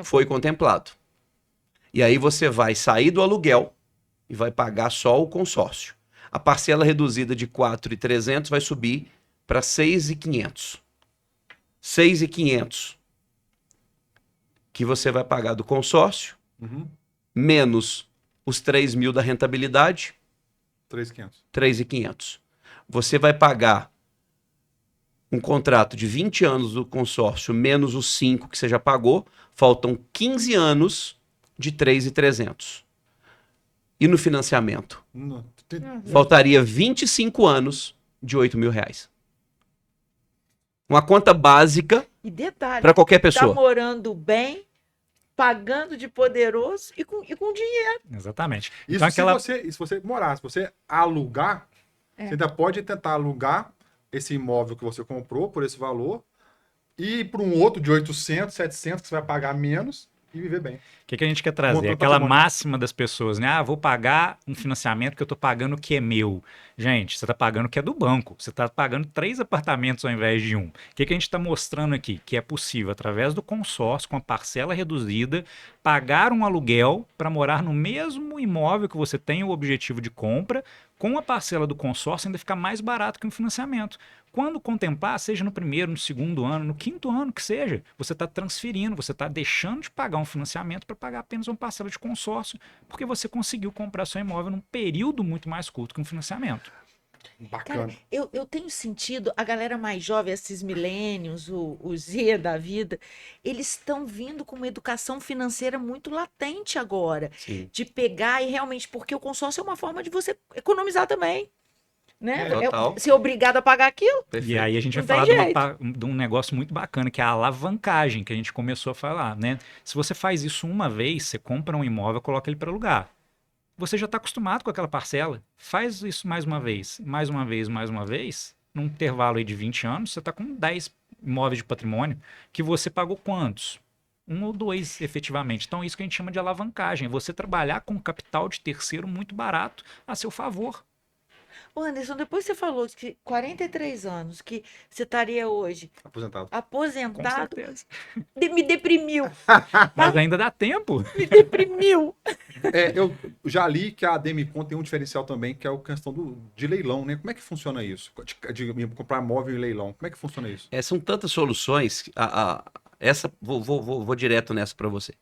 foi contemplado. E aí você vai sair do aluguel e vai pagar só o consórcio. A parcela reduzida de 4.300 vai subir para 6.500. 6.500 que você vai pagar do consórcio, menos os 3 mil da rentabilidade, 3.500. Você vai pagar um contrato de 20 anos do consórcio, menos os 5 que você já pagou, faltam 15 anos de 3.300. E no financiamento? Faltaria 25 anos de 8 mil reais. Uma conta básica para qualquer pessoa. Tá morando bem, pagando de poderoso e com dinheiro. Exatamente. Isso Então, se você morar, se você alugar, você ainda pode tentar alugar esse imóvel que você comprou por esse valor e ir para um outro de 800, 700 que você vai pagar menos e viver bem. O que a gente quer trazer? Montando Aquela patrimônio. máxima das pessoas, né? Ah, vou pagar um financiamento que eu tô pagando o que é meu. Gente, você tá pagando o que é do banco. Você tá pagando 3 apartamentos ao invés de um. O que a gente está mostrando aqui? Que é possível, através do consórcio, com a parcela reduzida, pagar um aluguel para morar no mesmo imóvel que você tem o objetivo de compra, com a parcela do consórcio ainda ficar mais barato que um financiamento. Quando contemplar, seja no primeiro, no segundo ano, no quinto ano que seja, você está transferindo, você está deixando de pagar um financiamento para pagar apenas uma parcela de consórcio, porque você conseguiu comprar seu imóvel num período muito mais curto que um financiamento. Bacana. Cara, eu tenho sentido, a galera mais jovem, esses millennials, o Z da vida, eles estão vindo com uma educação financeira muito latente agora. Sim. De pegar e realmente, porque o consórcio é uma forma de você economizar também, né? Total. Ser obrigado a pagar aquilo. E aí a gente vai Não falar tem de, jeito. de um negócio muito bacana, que é a alavancagem, que a gente começou a falar, né? Se você faz isso uma vez, você compra um imóvel, coloca ele para alugar. Você já está acostumado com aquela parcela. Faz isso mais uma vez, mais uma vez, mais uma vez, num intervalo aí de 20 anos, você está com 10 imóveis de patrimônio, que você pagou quantos? 1 ou 2, efetivamente. Então, isso que a gente chama de alavancagem. É você trabalhar com capital de terceiro muito barato a seu favor. Ô, Anderson, depois você falou que 43 anos que você estaria hoje Aposentado. Com aposentado, certeza. me deprimiu, Mas ainda dá tempo. me deprimiu. Eu já li que a Demicon tem um diferencial também, que é a questão de leilão, né? Como é que funciona isso? De comprar móvel em leilão. Como é que funciona isso? São tantas soluções. Essa, vou direto nessa para você.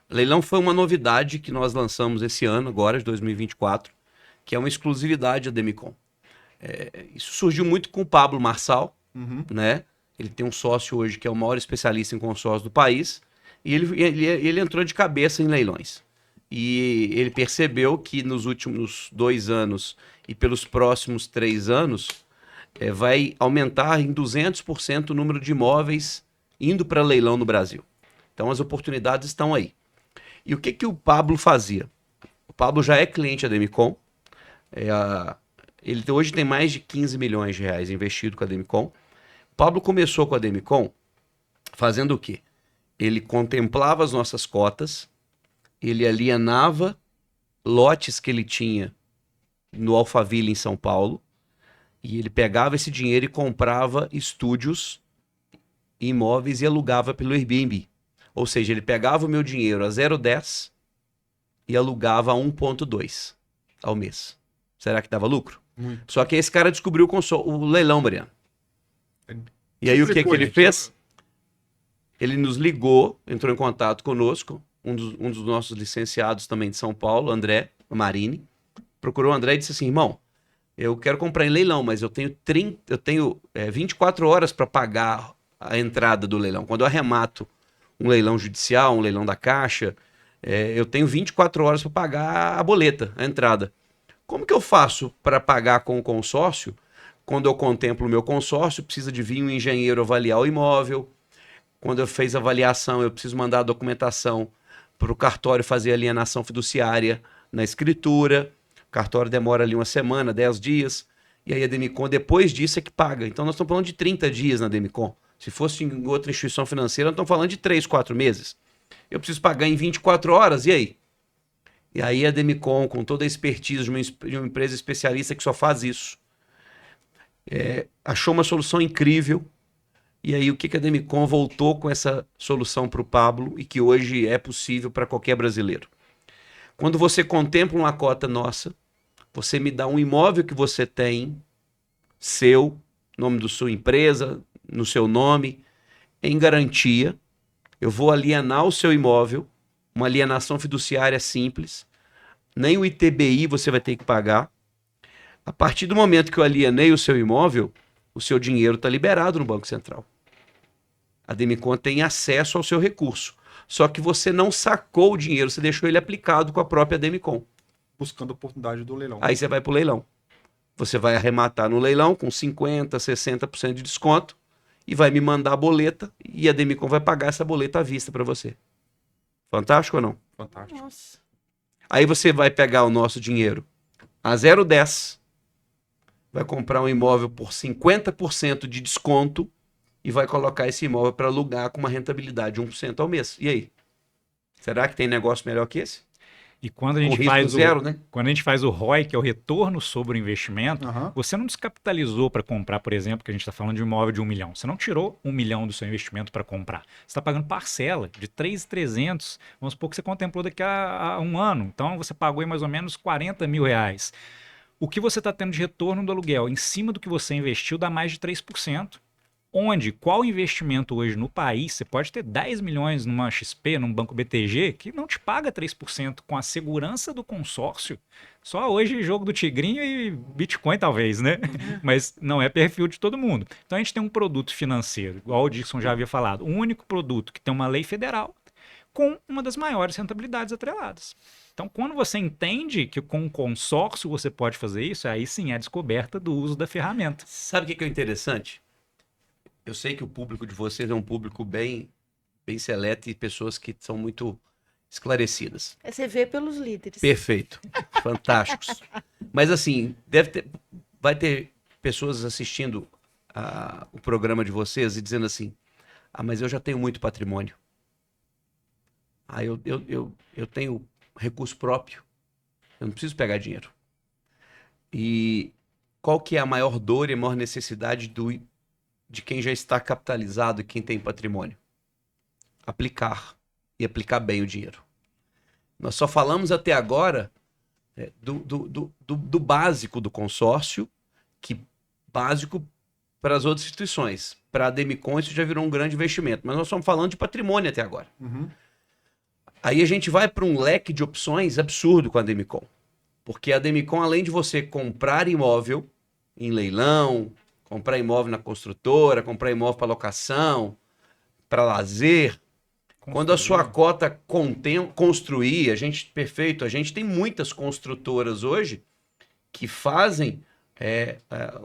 Leilão foi uma novidade que nós lançamos esse ano, agora, de 2024, que é uma exclusividade da Demicon. Isso surgiu muito com o Pablo Marçal, Uhum. né? Ele tem um sócio hoje que é o maior especialista em consórcio do país, e ele entrou de cabeça em leilões. E ele percebeu que nos últimos 2 anos e pelos próximos 3 anos, vai aumentar em 200% o número de imóveis indo para leilão no Brasil. Então as oportunidades estão aí. E o que o Pablo fazia? O Pablo já é cliente da Demicon. Ele hoje tem mais de 15 milhões de reais investido com a Demicon. O Pablo começou com a Demicon fazendo o quê? Ele contemplava as nossas cotas, ele alienava lotes que ele tinha no Alphaville, em São Paulo, e ele pegava esse dinheiro e comprava estúdios, imóveis e alugava pelo Airbnb. Ou seja, ele pegava o meu dinheiro a 0,10 e alugava a 1,2 ao mês. Será que dava lucro? Muito. Só que esse cara descobriu o leilão, Mariano. E aí o que ele fez? Ele nos ligou, entrou em contato conosco, um dos nossos licenciados também de São Paulo, André Marini, procurou o André e disse assim: irmão, eu quero comprar em leilão, mas eu tenho 24 horas para pagar a entrada do leilão. Quando eu arremato um leilão judicial, um leilão da Caixa, eu tenho 24 horas para pagar a boleta, a entrada. Como que eu faço para pagar com o consórcio? Quando eu contemplo o meu consórcio, precisa de vir um engenheiro avaliar o imóvel. Quando eu fiz a avaliação, eu preciso mandar a documentação para o cartório fazer a alienação fiduciária na escritura. O cartório demora ali 1 semana, 10 dias. E aí a Demicon, depois disso, é que paga. Então nós estamos falando de 30 dias na Demicon. Se fosse em outra instituição financeira, nós estamos falando de 3, 4 meses. Eu preciso pagar em 24 horas, e aí? E aí a Demicon, com toda a expertise de uma empresa especialista que só faz isso, achou uma solução incrível. E aí o que a Demicon voltou com essa solução para o Pablo e que hoje é possível para qualquer brasileiro? Quando você contempla uma cota nossa, você me dá um imóvel que você tem, seu, nome da sua empresa, no seu nome, em garantia. Eu vou alienar o seu imóvel, uma alienação fiduciária simples. Nem o ITBI você vai ter que pagar. A partir do momento que eu alienei o seu imóvel, o seu dinheiro está liberado no Banco Central. A Demicon tem acesso ao seu recurso. Só que você não sacou o dinheiro, você deixou ele aplicado com a própria Demicon. Buscando a oportunidade do leilão. Aí você vai para o leilão. Você vai arrematar no leilão com 50%, 60% de desconto e vai me mandar a boleta e a Demicon vai pagar essa boleta à vista para você. Fantástico ou não? Fantástico. Nossa. Aí você vai pegar o nosso dinheiro a 0,10, vai comprar um imóvel por 50% de desconto e vai colocar esse imóvel para alugar com uma rentabilidade de 1% ao mês. E aí? Será que tem negócio melhor que esse? E quando a Com gente risco faz zero, né? quando a gente faz o ROI, que é o retorno sobre o investimento, Aham. você não descapitalizou para comprar, por exemplo, que a gente está falando de um imóvel de 1 milhão. Você não tirou 1 milhão do seu investimento para comprar. Você está pagando parcela de 3.300. Vamos supor que você contemplou daqui a um ano. Então você pagou aí mais ou menos 40 mil reais. O que você está tendo de retorno do aluguel em cima do que você investiu dá mais de 3%. Onde, qual investimento hoje no país, você pode ter 10 milhões numa XP, num banco BTG, que não te paga 3% com a segurança do consórcio. Só hoje jogo do Tigrinho e Bitcoin talvez, né? Mas não é perfil de todo mundo. Então a gente tem um produto financeiro, igual o Dixon já havia falado, um único produto que tem uma lei federal com uma das maiores rentabilidades atreladas. Então, quando você entende que com um consórcio você pode fazer isso, aí sim é a descoberta do uso da ferramenta. Sabe o que é interessante? Eu sei que o público de vocês é um público bem seleto e pessoas que são muito esclarecidas. Você vê pelos líderes. Perfeito. Fantásticos. Mas assim, vai ter pessoas assistindo o programa de vocês e dizendo assim, mas eu já tenho muito patrimônio. Eu tenho recurso próprio. Eu não preciso pegar dinheiro. E qual que é a maior dor e a maior necessidade de quem já está capitalizado e quem tem patrimônio? Aplicar. E aplicar bem o dinheiro. Nós só falamos até agora do básico do consórcio, que básico para as outras instituições. Para a Demicon isso já virou um grande investimento. Mas nós estamos falando de patrimônio até agora. Uhum. Aí a gente vai para um leque de opções absurdo com a Demicon. Porque a Demicon, além de você comprar imóvel em leilão, comprar imóvel na construtora, comprar imóvel para locação, para lazer, quando a sua cota construir, a gente tem muitas construtoras hoje que fazem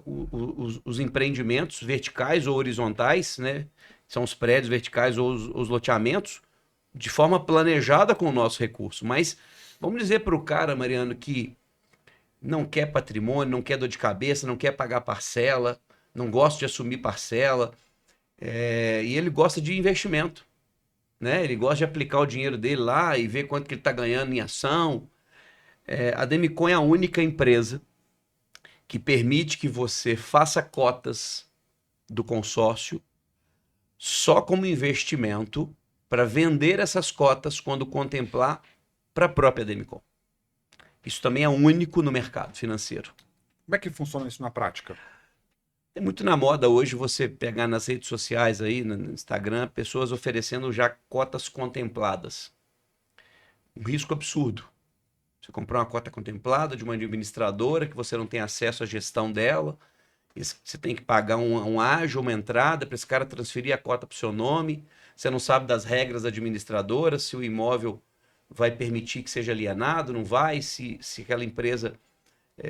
os empreendimentos verticais ou horizontais, né? São os prédios verticais ou os loteamentos, de forma planejada com o nosso recurso. Mas vamos dizer para o cara, Mariano, que não quer patrimônio, não quer dor de cabeça, não quer pagar parcela, não gosta de assumir parcela, e ele gosta de investimento, né? Ele gosta de aplicar o dinheiro dele lá e ver quanto que ele está ganhando em ação. A Demicon é a única empresa que permite que você faça cotas do consórcio só como investimento para vender essas cotas quando contemplar para a própria Demicon. Isso também é único no mercado financeiro. Como é que funciona isso na prática? É muito na moda hoje você pegar nas redes sociais aí, no Instagram, pessoas oferecendo já cotas contempladas. Um risco absurdo. Você comprar uma cota contemplada de uma administradora que você não tem acesso à gestão dela, e você tem que pagar um ágio, uma entrada para esse cara transferir a cota para o seu nome. Você não sabe das regras administradoras, se o imóvel vai permitir que seja alienado, não vai, se aquela empresa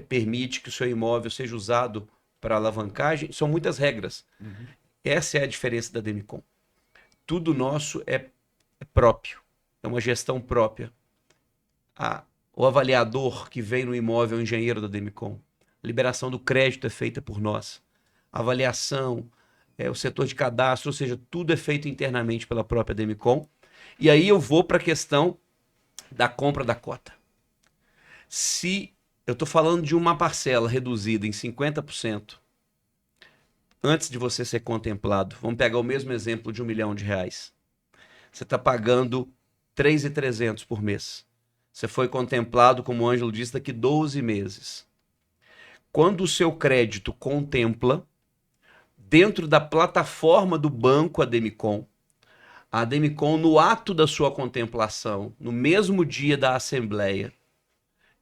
permite que o seu imóvel seja usado para alavancagem. São muitas regras. Uhum. Essa é a diferença da Demicon. Tudo nosso é próprio, é uma gestão própria. O avaliador que vem no imóvel é o engenheiro da Demicon. A liberação do crédito é feita por nós. A avaliação, o setor de cadastro, ou seja, tudo é feito internamente pela própria Demicon. E aí eu vou para a questão da compra da cota. Se eu estou falando de uma parcela reduzida em 50%, antes de você ser contemplado, vamos pegar o mesmo exemplo de R$1 milhão. Você está pagando 3.300 por mês. Você foi contemplado, como o Ângelo disse, daqui 12 meses. Quando o seu crédito contempla, dentro da plataforma do banco, a Demicon, no ato da sua contemplação, no mesmo dia da assembleia,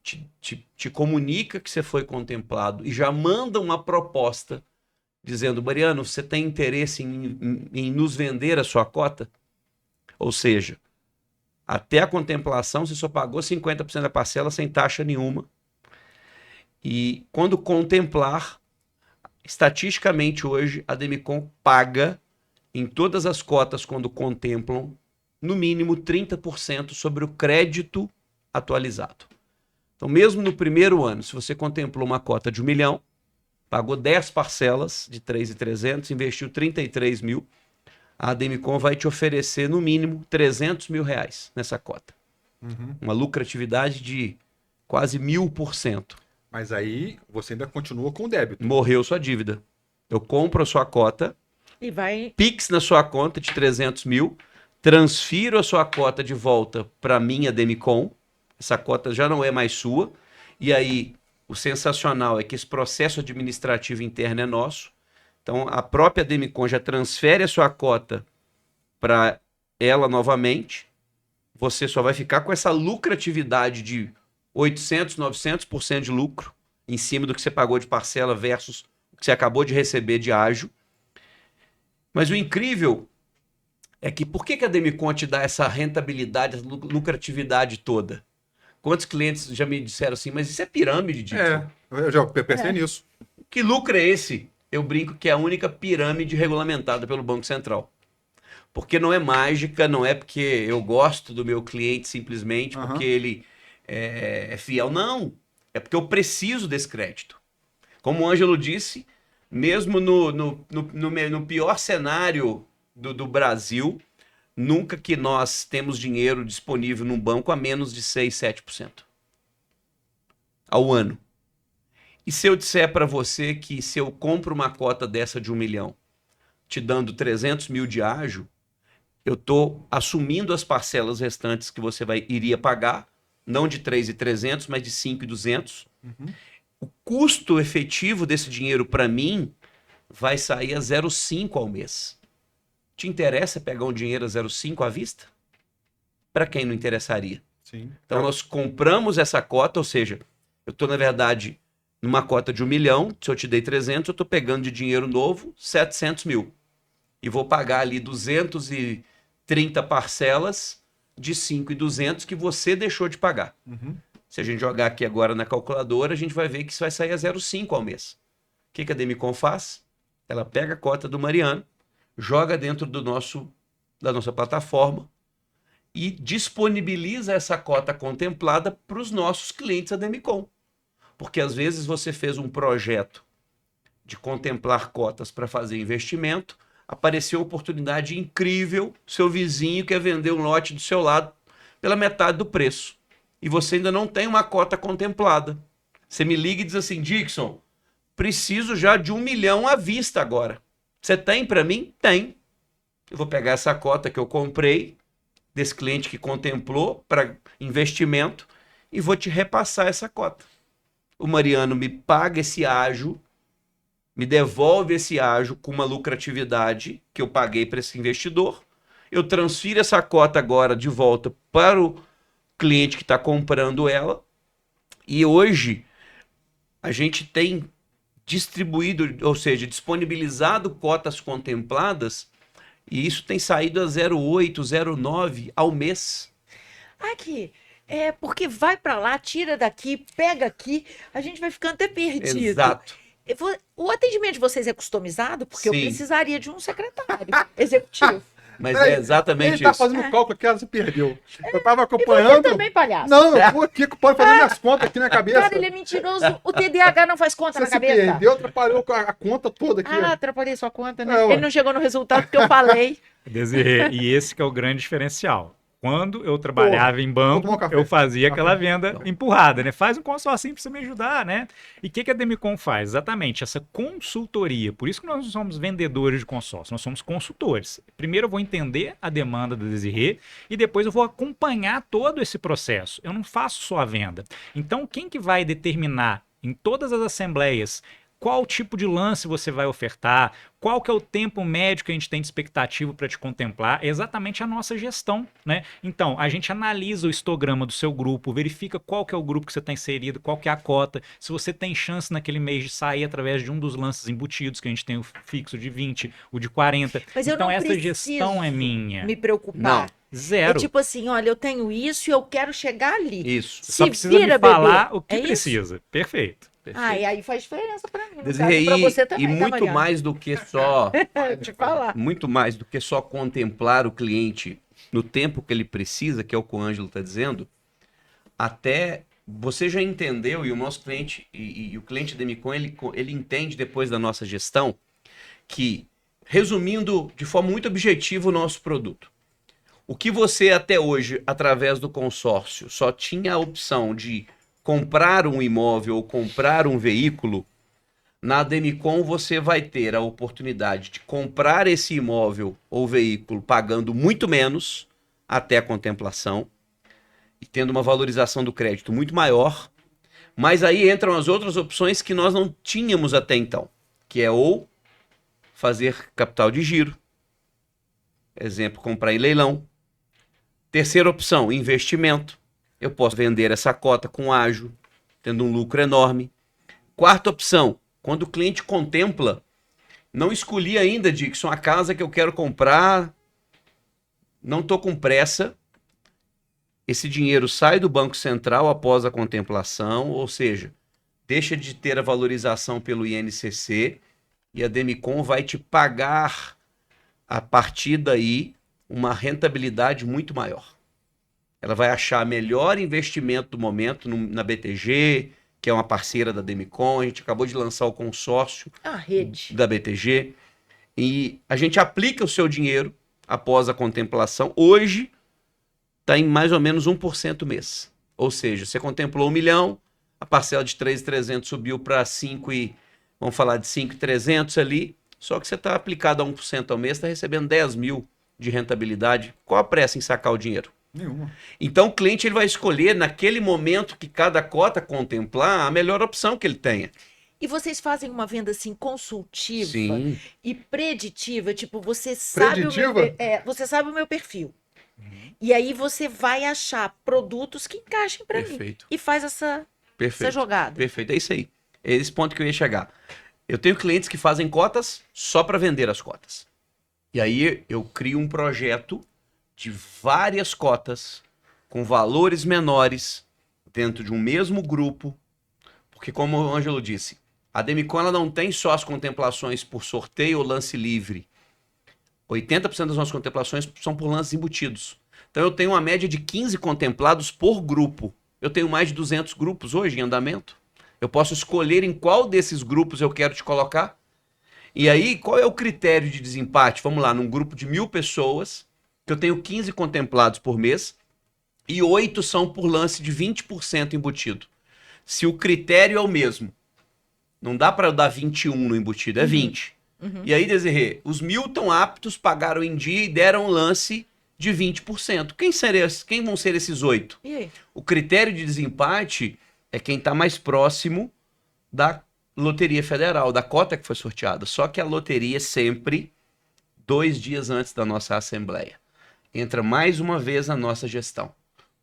te comunica que você foi contemplado e já manda uma proposta dizendo: Mariano, você tem interesse em nos vender a sua cota? Ou seja, até a contemplação você só pagou 50% da parcela sem taxa nenhuma. E quando contemplar, estatisticamente hoje, a Demicon paga em todas as cotas quando contemplam, no mínimo 30% sobre o crédito atualizado. Então, mesmo no primeiro ano, se você contemplou uma cota de R$1 milhão, pagou 10 parcelas de 3.300, investiu 33 mil, a Demicon vai te oferecer no mínimo 300 mil reais nessa cota. Uma lucratividade de quase 1000%. Mas aí você ainda continua com o débito. Morreu sua dívida. Eu compro a sua cota, E vai. Pix na sua conta de 300 mil, transfiro a sua cota de volta para minha Demicon, essa cota já não é mais sua, e aí o sensacional é que esse processo administrativo interno é nosso, então a própria Demicon já transfere a sua cota para ela novamente, você só vai ficar com essa lucratividade de 800, 900% de lucro em cima do que você pagou de parcela versus o que você acabou de receber de ágio. Mas o incrível é que por que a Demicon te dá essa rentabilidade, essa lucratividade toda? Quantos clientes já me disseram assim, mas isso é pirâmide, Dixon? Eu já pensei nisso. Que lucro é esse? Eu brinco que é a única pirâmide regulamentada pelo Banco Central. Porque não é mágica, não é porque eu gosto do meu cliente simplesmente porque ele é fiel. Não, é porque eu preciso desse crédito. Como o Ângelo disse, mesmo no pior cenário do Brasil, nunca que nós temos dinheiro disponível num banco a menos de 6, 7% ao ano. E se eu disser para você que se eu compro uma cota dessa de 1 milhão, te dando 300 mil de ágio, eu estou assumindo as parcelas restantes que você iria pagar, não de 3.300, mas de 5.200. O custo efetivo desse dinheiro para mim vai sair a 0,5 ao mês. Te interessa pegar um dinheiro a 0,5 à vista? Para quem não interessaria? Sim. Então nós compramos essa cota, ou seja, eu estou na verdade numa cota de 1 milhão, se eu te dei 300, eu estou pegando de dinheiro novo 700 mil. E vou pagar ali 230 parcelas de 5.200 que você deixou de pagar. Se a gente jogar aqui agora na calculadora, a gente vai ver que isso vai sair a 0,5 ao mês. O que a Demicon faz? Ela pega a cota do Mariano, joga dentro da nossa plataforma e disponibiliza essa cota contemplada para os nossos clientes da Demicon. Porque às vezes você fez um projeto de contemplar cotas para fazer investimento, apareceu uma oportunidade incrível, seu vizinho quer vender um lote do seu lado pela metade do preço. E você ainda não tem uma cota contemplada. Você me liga e diz assim, Dixon, preciso já de 1 milhão à vista agora. Você tem para mim? Tem. Eu vou pegar essa cota que eu comprei, desse cliente que contemplou para investimento, e vou te repassar essa cota. O Mariano me paga esse ágio, me devolve esse ágio com uma lucratividade que eu paguei para esse investidor. Eu transfiro essa cota agora de volta para o cliente que está comprando ela. E hoje a gente tem distribuído, ou seja, disponibilizado cotas contempladas e isso tem saído a 0,8, 0,9 ao mês. Aqui. É porque vai para lá, tira daqui, pega aqui, a gente vai ficando até perdido. Exato. O atendimento de vocês é customizado? Porque eu Sim. precisaria de um secretário executivo. Mas Peraí, é exatamente Ele tá isso. fazendo cálculo aqui, ela se perdeu. Eu tava E você acompanhando. também, palhaço. Não, eu tô aqui, pode fazer minhas contas aqui na cabeça. Cara, ele é mentiroso. O TDAH não faz conta Você na se cabeça. perdeu, atrapalhou a conta toda aqui. Ah, ó. atrapalhei sua conta, né? É, ué. Ele não chegou no resultado que eu falei. Desirê, e esse que é o grande diferencial. Quando eu trabalhava em vou tomar um banco, café. eu fazia aquela Café. venda empurrada, né? Faz um consórcio para você me ajudar, né? E o que a Demicon faz? Exatamente, essa consultoria. Por isso que nós não somos vendedores de consórcio, nós somos consultores. Primeiro eu vou entender a demanda da Desirê e depois eu vou acompanhar todo esse processo. Eu não faço só a venda. Então, quem que vai determinar em todas as assembleias qual tipo de lance você vai ofertar, qual que é o tempo médio que a gente tem de expectativa para te contemplar, é exatamente a nossa gestão, né? Então, a gente analisa o histograma do seu grupo, verifica qual que é o grupo que você está inserido, qual que é a cota, se você tem chance naquele mês de sair através de um dos lances embutidos, que a gente tem o fixo de 20, o de 40. Mas eu Então, não essa preciso gestão é minha. me preocupar. Não. É Zero. tipo assim, olha, eu tenho isso e eu quero chegar ali. Isso. Só Se precisa vira, me falar bebê. o que É isso? precisa. Perfeito. Ah, e aí faz diferença pra mim. No caso, Desirê, pra você também, e tá, muito Mariana? mais do que só Te falar. muito mais do que só contemplar o cliente no tempo que ele precisa, que é o que o Ângelo está dizendo, até você já entendeu, e o nosso cliente, e o cliente da Demicon, ele entende depois da nossa gestão, que, resumindo de forma muito objetiva o nosso produto, o que você até hoje, através do consórcio, só tinha a opção de comprar um imóvel ou comprar um veículo, na Demicon você vai ter a oportunidade de comprar esse imóvel ou veículo pagando muito menos até a contemplação e tendo uma valorização do crédito muito maior, mas aí entram as outras opções que nós não tínhamos até então, que é ou fazer capital de giro, exemplo, comprar em leilão. Terceira opção, investimento. Eu posso vender essa cota com ágio, tendo um lucro enorme. Quarta opção, quando o cliente contempla, não escolhi ainda, Dixon, a casa que eu quero comprar, não estou com pressa, esse dinheiro sai do Banco Central após a contemplação, ou seja, deixa de ter a valorização pelo INCC e a Demicon vai te pagar a partir daí uma rentabilidade muito maior. Ela vai achar melhor investimento do momento na BTG, que é uma parceira da Demicon. A gente acabou de lançar o consórcio A rede. da BTG. E a gente aplica o seu dinheiro após a contemplação. Hoje está em mais ou menos 1% mês. Ou seja, você contemplou 1 milhão, a parcela de 3.300 subiu para 5 e... Vamos falar de 5.300 ali. Só que você está aplicado a 1% ao mês, está recebendo 10 mil de rentabilidade. Qual a pressa em sacar o dinheiro? Nenhuma. Então o cliente ele vai escolher naquele momento que cada cota contemplar a melhor opção que ele tenha. E vocês fazem uma venda assim consultiva Sim. e preditiva, tipo, você sabe Preditiva? você sabe o meu perfil. E aí você vai achar produtos que encaixem para mim Perfeito. e faz essa Perfeito. jogada. Perfeito, é isso aí. É esse ponto que eu ia chegar. Eu tenho clientes que fazem cotas só para vender as cotas. E aí eu crio um projeto de várias cotas com valores menores dentro de um mesmo grupo. Porque como o Ângelo disse, a Demicon ela não tem só as contemplações por sorteio ou lance livre. 80% das nossas contemplações são por lances embutidos. Então eu tenho uma média de 15 contemplados por grupo. Eu tenho mais de 200 grupos hoje em andamento. Eu posso escolher em qual desses grupos eu quero te colocar. E aí, qual é o critério de desempate? Vamos lá, num grupo de 1.000 pessoas, que eu tenho 15 contemplados por mês, e 8 são por lance de 20% embutido. Se o critério é o mesmo, não dá para eu dar 21 no embutido, é 20. E aí, Desirê, os 1.000 estão aptos, pagaram em dia e deram um lance de 20%. Quem vão ser esses 8? E aí? O critério de desempate é quem está mais próximo da Loteria Federal, da cota que foi sorteada. Só que a loteria sempre 2 dias antes da nossa assembleia. Entra mais uma vez na nossa gestão.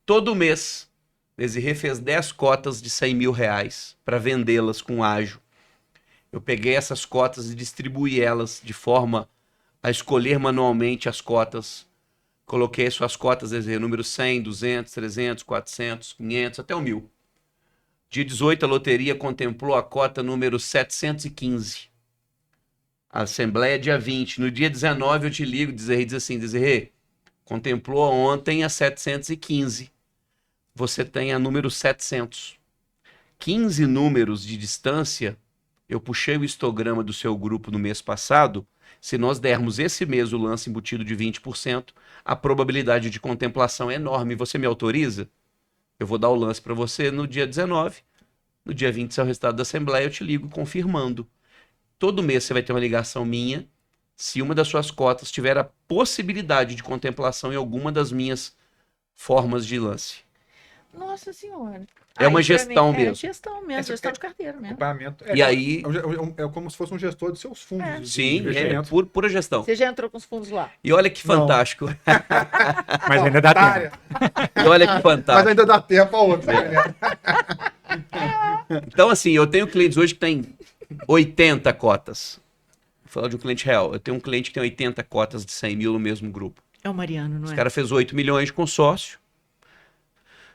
Todo mês, Desirê fez 10 cotas de 100 mil reais para vendê-las com ágio. Eu peguei essas cotas e distribuí elas de forma a escolher manualmente as cotas. Coloquei suas cotas, Desirê, número 100, 200, 300, 400, 500, até o 1.000. Dia 18, a loteria contemplou a cota número 715. A assembleia dia 20. No dia 19 eu te ligo, Desirê, diz assim, Desirê, contemplou ontem a 715. Você tem a número 700. 15 números de distância, eu puxei o histograma do seu grupo no mês passado. Se nós dermos esse mês o lance embutido de 20%, a probabilidade de contemplação é enorme. Você me autoriza? Eu vou dar o lance para você no dia 19. No dia 20, se é o resultado da assembleia, eu te ligo confirmando. Todo mês você vai ter uma ligação minha se uma das suas cotas tiver a possibilidade de contemplação em alguma das minhas formas de lance. Nossa senhora. É uma Aí, pra gestão mim, mesmo. É gestão mesmo, gestão de carteira mesmo. Acompanhamento. E aí- É como se fosse um gestor de seus fundos de Sim, é investimento. pura gestão. Você já entrou com os fundos lá? E olha que Não. fantástico. Mas ainda dá Otária. tempo. E olha que Mas fantástico. ainda dá tempo a outra. Né? Então, assim, eu tenho clientes hoje que tem 80 cotas. Vou falar de um cliente real. Eu tenho um cliente que tem 80 cotas de 100 mil no mesmo grupo. É o Mariano, não Esse é? cara fez 8 milhões de consórcio.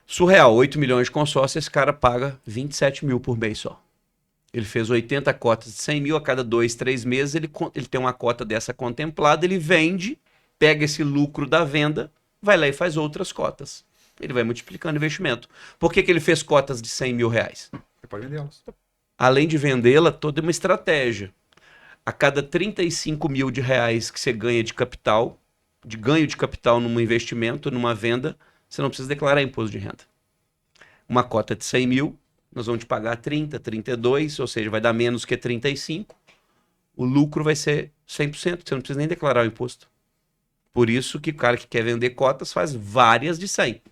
Surreal, 8 milhões de consórcio, esse cara paga 27 mil por mês só. Ele fez 80 cotas de 100 mil, a cada 2, 3 meses ele tem uma cota dessa contemplada, ele vende, pega esse lucro da venda, vai lá e faz outras cotas. ele vai multiplicando o investimento. Por que que ele fez cotas de 100 mil reais? Você pode vendê-las. Além de vendê-la, toda uma estratégia. A cada 35 mil de reais que você ganha de capital, de ganho de capital num investimento, numa venda, você não precisa declarar imposto de renda. Uma cota de 100 mil, nós vamos te pagar 30, 32, ou seja, vai dar menos que 35. O lucro vai ser 100%, você não precisa nem declarar o imposto. Por isso que o cara que quer vender cotas faz várias de 100.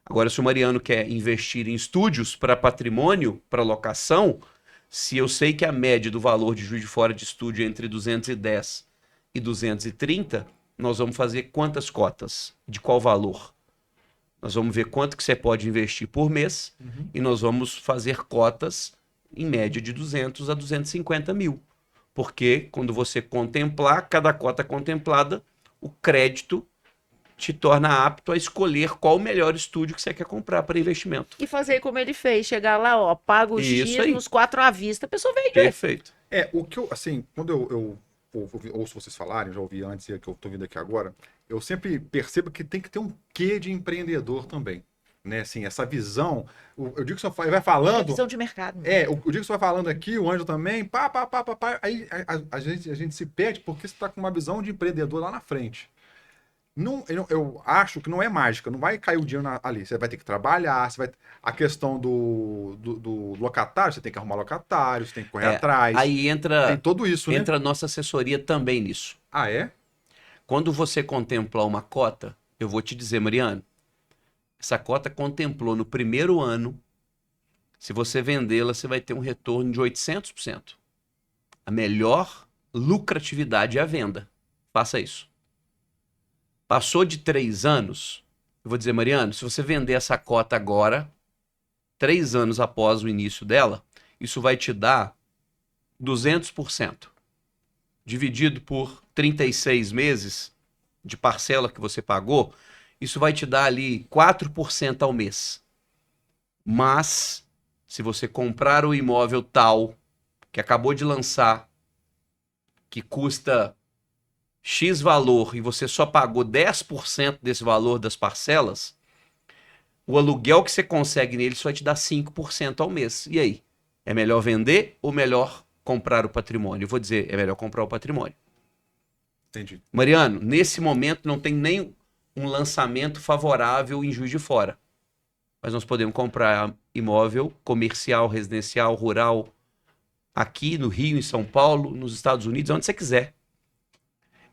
Agora, se o Mariano quer investir em estúdios para patrimônio, para locação, se eu sei que a média do valor de Juiz de Fora de estúdio é entre 210 e 230, nós vamos fazer quantas cotas? De qual valor? Nós vamos ver quanto que você pode investir por mês e nós vamos fazer cotas em média de 200 a 250 mil. Porque quando você contemplar, cada cota contemplada, o crédito te torna apto a escolher qual o melhor estúdio que você quer comprar para investimento. E fazer como ele fez, chegar lá, ó, paga os Isso X aí. nos 4 à vista, a pessoa vende. Perfeito. O que eu, assim, quando eu ouço vocês falarem, já ouvi antes e é que eu tô ouvindo aqui agora, eu sempre percebo que tem que ter um quê de empreendedor também, né? Assim, essa visão, eu digo que só vai É falando, visão de mercado. o digo que vai falando aqui, o Ângelo também, pá, aí a gente se perde porque você tá com uma visão de empreendedor lá na frente. Não, eu acho que não é mágica, não vai cair o dinheiro ali. Você vai ter que trabalhar, a questão do locatário, você tem que arrumar locatário, você tem que correr atrás. Aí Tem entra, tudo isso, né? entra a nossa assessoria também nisso. Ah, é? Quando você contemplar uma cota, eu vou te dizer, Mariano, essa cota contemplou no primeiro ano, se você vendê-la, você vai ter um retorno de 800%. A melhor lucratividade é a venda. Faça isso. Passou de 3 anos, eu vou dizer, Mariano, se você vender essa cota agora, 3 anos após o início dela, isso vai te dar 200%. Dividido por 36 meses de parcela que você pagou, isso vai te dar ali 4% ao mês. Mas, se você comprar o imóvel tal, que acabou de lançar, que custa X valor e você só pagou 10% desse valor das parcelas, o aluguel que você consegue nele só vai te dar 5% ao mês. E aí? É melhor vender ou melhor comprar o patrimônio? Eu vou dizer, é melhor comprar o patrimônio. Entendi. Mariano, nesse momento não tem nem um lançamento favorável em Juiz de Fora. Mas nós podemos comprar imóvel comercial, residencial, rural, aqui no Rio, em São Paulo, nos Estados Unidos, onde você quiser.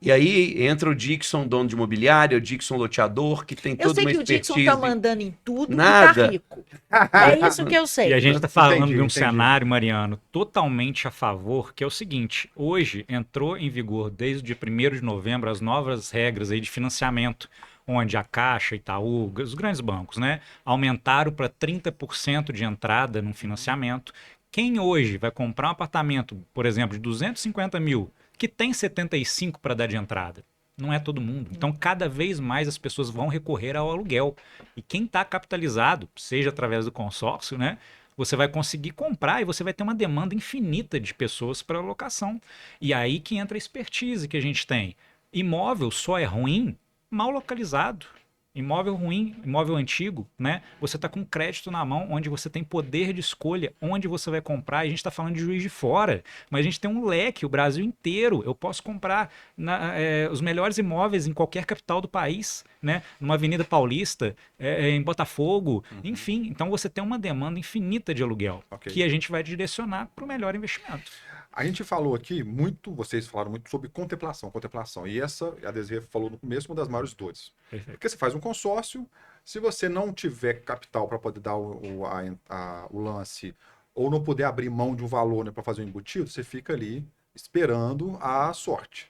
E aí entra o Dixon, dono de imobiliária, o Dixon loteador, que tem Eu toda sei uma que o expertise. Dixon tá mandando em tudo e Nada. tá rico. É isso que eu sei. E a gente está falando Entendi, de um entendi. cenário, Mariano, totalmente a favor, que é o seguinte: hoje entrou em vigor, desde o dia 1º de novembro, as novas regras aí de financiamento, onde a Caixa, Itaú, os grandes bancos, né, aumentaram para 30% de entrada no financiamento. Quem hoje vai comprar um apartamento, por exemplo, de 250 mil, que tem 75 para dar de entrada? Não é todo mundo. Então, cada vez mais as pessoas vão recorrer ao aluguel. E quem está capitalizado, seja através do consórcio, né, você vai conseguir comprar e você vai ter uma demanda infinita de pessoas para locação. E aí que entra a expertise que a gente tem. Imóvel só é ruim mal localizado. Imóvel ruim, imóvel antigo, né? Você está com crédito na mão, onde você tem poder de escolha, onde você vai comprar. E a gente está falando de Juiz de Fora, mas a gente tem um leque, o Brasil inteiro. Eu posso comprar os melhores imóveis em qualquer capital do país, né? Numa Avenida Paulista, em Botafogo, enfim. Então você tem uma demanda infinita de aluguel, Ok. que a gente vai direcionar para o melhor investimento. A gente falou aqui muito, vocês falaram muito sobre contemplação. E essa, a Desirê falou no começo, uma das maiores dores. Perfeito. Porque você faz um consórcio, se você não tiver capital para poder dar o lance, ou não puder abrir mão de um valor, né, para fazer um embutido, você fica ali esperando a sorte.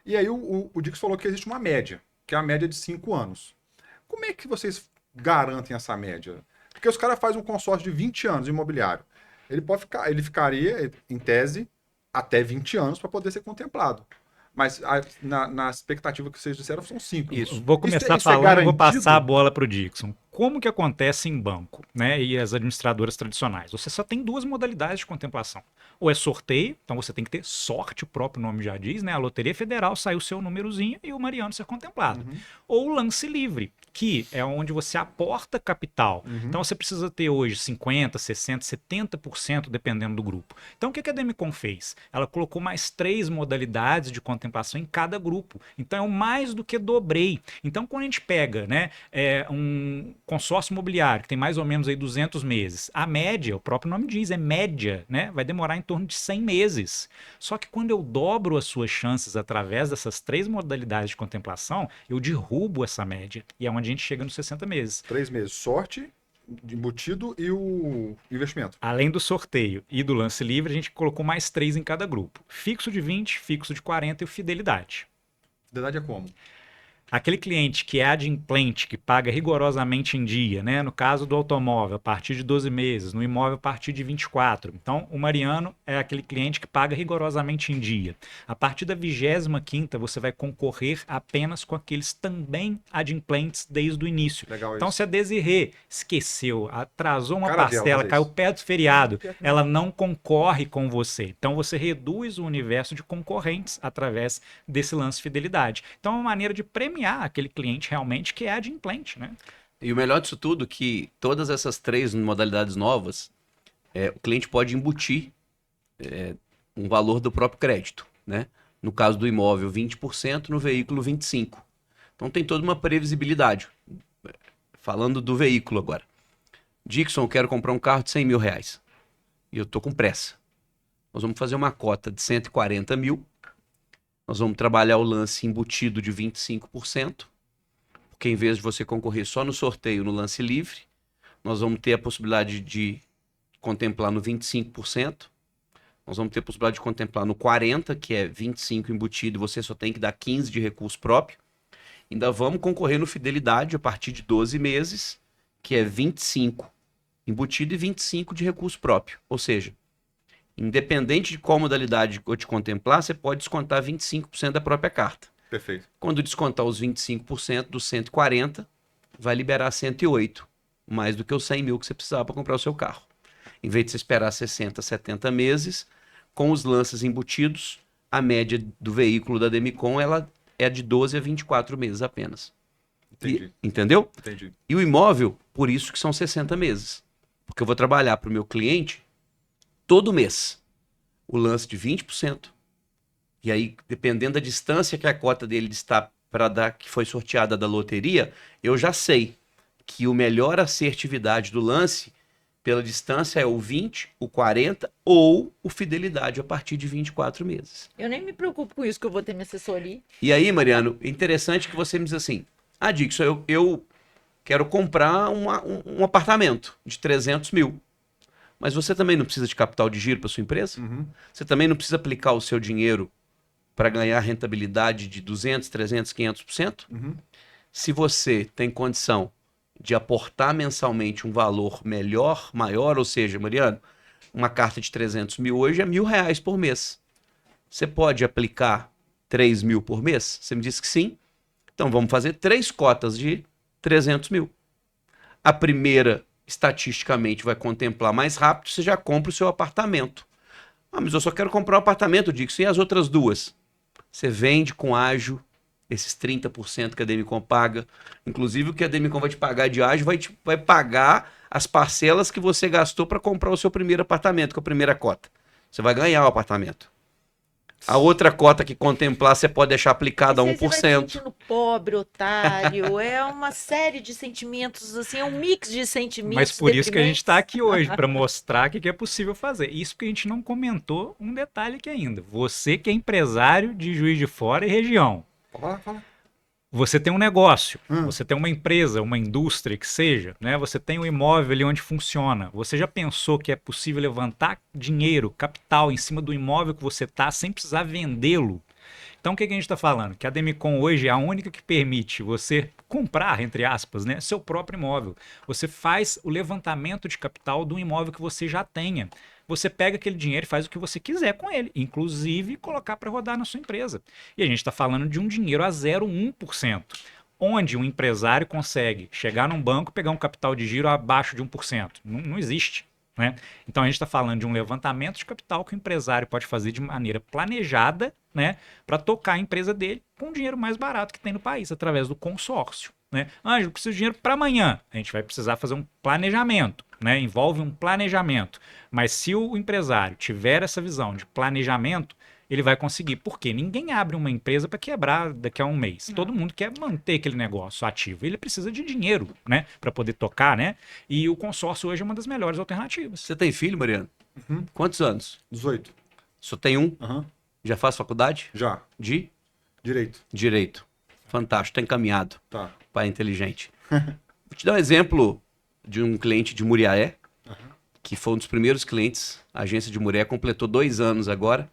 E aí o Dix falou que existe uma média, que é a média de 5 anos. Como é que vocês garantem essa média? Porque os caras fazem um consórcio de 20 anos de imobiliário. Ele ficaria, em tese, até 20 anos para poder ser contemplado. Mas na expectativa que vocês disseram, são 5. Isso. Vou começar Isso é falando e vou garantido? passar a bola para o Dixon. como que acontece em banco, né, e as administradoras tradicionais? Você só tem duas modalidades de contemplação. Ou é sorteio, então você tem que ter sorte, o próprio nome já diz, né? A Loteria Federal sai o seu númerozinho e o Mariano ser contemplado. Ou lance livre, que é onde você aporta capital. Então você precisa ter hoje 50, 60, 70%, dependendo do grupo. Então o que a Demicon fez? Ela colocou mais 3 modalidades de contemplação em cada grupo. Então eu mais do que dobrei. Então quando a gente pega, né, um consórcio imobiliário que tem mais ou menos aí 200 meses, a média, o próprio nome diz, é média, né? Vai demorar em torno de 100 meses. Só que quando eu dobro as suas chances através dessas 3 modalidades de contemplação, eu derrubo essa média. E é onde a gente chega nos 60 meses. 3 meses. Sorte, embutido e o investimento. Além do sorteio e do lance livre, a gente colocou mais 3 em cada grupo. Fixo de 20, fixo de 40 e o fidelidade. Fidelidade é como? Aquele cliente que é adimplente, que paga rigorosamente em dia, né? No caso do automóvel, a partir de 12 meses, no imóvel, a partir de 24. Então, o Mariano é aquele cliente que paga rigorosamente em dia. A partir da 25ª, você vai concorrer apenas com aqueles também adimplentes desde o início. Legal Então, isso. se a Desirê esqueceu, atrasou uma Cara dela parcela, fazer caiu isso. perto do feriado, ela não concorre com você. Então, você reduz o universo de concorrentes através desse lance fidelidade. Então, é uma maneira de premiar aquele cliente realmente que é adimplente, né? E o melhor disso tudo é que todas essas 3 modalidades novas, o cliente pode embutir um valor do próprio crédito, né? No caso do imóvel, 20%, no veículo, 25%. Então tem toda uma previsibilidade. Falando do veículo agora. Dixon, eu quero comprar um carro de 100 mil reais. E eu estou com pressa. Nós vamos fazer uma cota de 140 mil. Nós vamos trabalhar o lance embutido de 25%, porque em vez de você concorrer só no sorteio, no lance livre, nós vamos ter a possibilidade de contemplar no 25%, nós vamos ter a possibilidade de contemplar no 40%, que é 25% embutido, e você só tem que dar 15% de recurso próprio. Ainda vamos concorrer no fidelidade a partir de 12 meses, que é 25% embutido e 25% de recurso próprio. Ou seja, independente de qual modalidade eu te contemplar, você pode descontar 25% da própria carta. Perfeito. Quando descontar os 25% dos 140, vai liberar 108, mais do que os 100 mil que você precisava para comprar o seu carro. Em vez de você esperar 60, 70 meses, com os lances embutidos, a média do veículo da Demicon ela é de 12 a 24 meses apenas. Entendi. Entendeu? Entendi. E o imóvel, por isso que são 60 meses. Porque eu vou trabalhar para o meu cliente todo mês o lance de 20%. E aí, dependendo da distância que a cota dele está para dar, que foi sorteada da loteria, eu já sei que o melhor assertividade do lance pela distância é o 20, o 40 ou o fidelidade a partir de 24 meses. Eu nem me preocupo com isso, que eu vou ter minha assessoria. E aí, Mariano, interessante que você me diz assim, Dixon, eu quero comprar um apartamento de 300 mil. Mas você também não precisa de capital de giro para sua empresa? Você também não precisa aplicar o seu dinheiro para ganhar rentabilidade de 200, 300, 500%? Se você tem condição de aportar mensalmente um valor melhor, maior, ou seja, Mariano, uma carta de 300 mil hoje é R$1.000 por mês. Você pode aplicar 3 mil por mês? Você me disse que sim. Então vamos fazer 3 cotas de 300 mil. A primeira, estatisticamente, vai contemplar mais rápido, você já compra o seu apartamento. Mas eu só quero comprar um apartamento, Dixon, e as outras 2? Você vende com ágio esses 30% que a Demicon paga. Inclusive, o que a Demicon vai te pagar de ágio vai pagar as parcelas que você gastou para comprar o seu primeiro apartamento, com a primeira cota. Você vai ganhar o apartamento. A outra cota que contemplar, você pode deixar aplicada a 1%. Você vai se sentindo pobre, otário, é uma série de sentimentos, assim, é um mix de sentimentos. Mas por isso que a gente está deprimentes. aqui hoje, para mostrar que é possível fazer. Isso que a gente não comentou um detalhe aqui ainda. Você que é empresário de Juiz de Fora e região. Fala. Você tem um negócio, você tem uma empresa, uma indústria que seja, né? Você tem um imóvel ali onde funciona. Você já pensou que é possível levantar dinheiro, capital em cima do imóvel que você está sem precisar vendê-lo? Então o que a gente está falando? Que a Demicon hoje é a única que permite você comprar, entre aspas, né, seu próprio imóvel. Você faz o levantamento de capital do imóvel que você já tenha. Você pega aquele dinheiro e faz o que você quiser com ele, inclusive colocar para rodar na sua empresa. E a gente está falando de um dinheiro a 0,1%. Onde um empresário consegue chegar num banco e pegar um capital de giro abaixo de 1%? Não existe. Né? Então a gente está falando de um levantamento de capital que o empresário pode fazer de maneira planejada, né, para tocar a empresa dele com o dinheiro mais barato que tem no país, através do consórcio. Né? Ângelo, preciso de dinheiro para amanhã. A gente vai precisar fazer um planejamento. Né? Envolve um planejamento. Mas se o empresário tiver essa visão de planejamento, ele vai conseguir. Porque ninguém abre uma empresa para quebrar daqui a um mês. Todo mundo quer manter aquele negócio ativo. Ele precisa de dinheiro, né, para poder tocar, né? E o consórcio hoje é uma das melhores alternativas. Você tem filho, Mariano? Uhum. Quantos anos? 18. Só tem um? Aham. Já faz faculdade? Já. De Direito. direito. Fantástico, tá encaminhado. Tá. Pai inteligente. Vou te dar um exemplo de um cliente de Muriaé, que foi um dos primeiros clientes. A agência de Muriaé completou 2 anos agora.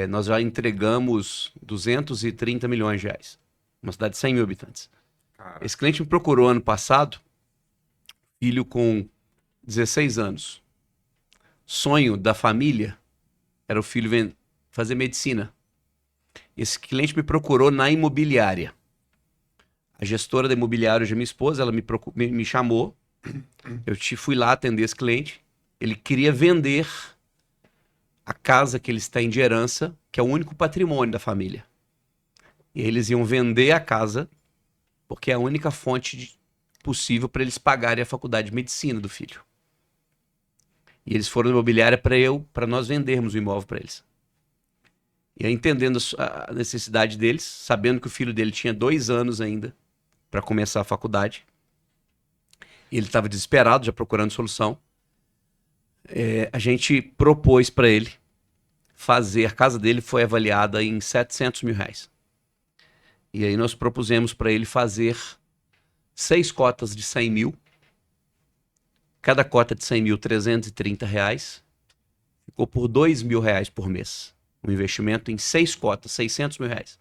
Nós já entregamos 230 milhões de reais. Uma cidade de 100 mil habitantes. Cara. Esse cliente me procurou ano passado, filho com 16 anos. Sonho da família era o filho fazer medicina. Esse cliente me procurou na imobiliária. A gestora da imobiliária, hoje é minha esposa, ela me chamou. Eu fui lá atender esse cliente. Ele queria vender a casa que eles têm de herança, que é o único patrimônio da família. E eles iam vender a casa, porque é a única fonte possível para eles pagarem a faculdade de medicina do filho. E eles foram na imobiliária para nós vendermos o imóvel para eles. E aí, entendendo a necessidade deles, sabendo que o filho dele tinha 2 anos ainda para começar a faculdade, e ele estava desesperado, já procurando solução, a gente propôs para ele fazer, a casa dele foi avaliada em 700 mil reais. E aí nós propusemos para ele fazer 6 cotas de 100 mil, cada cota de 100 mil, 330 reais, ficou por 2 mil reais por mês. Um investimento em 6 cotas, 600 mil reais.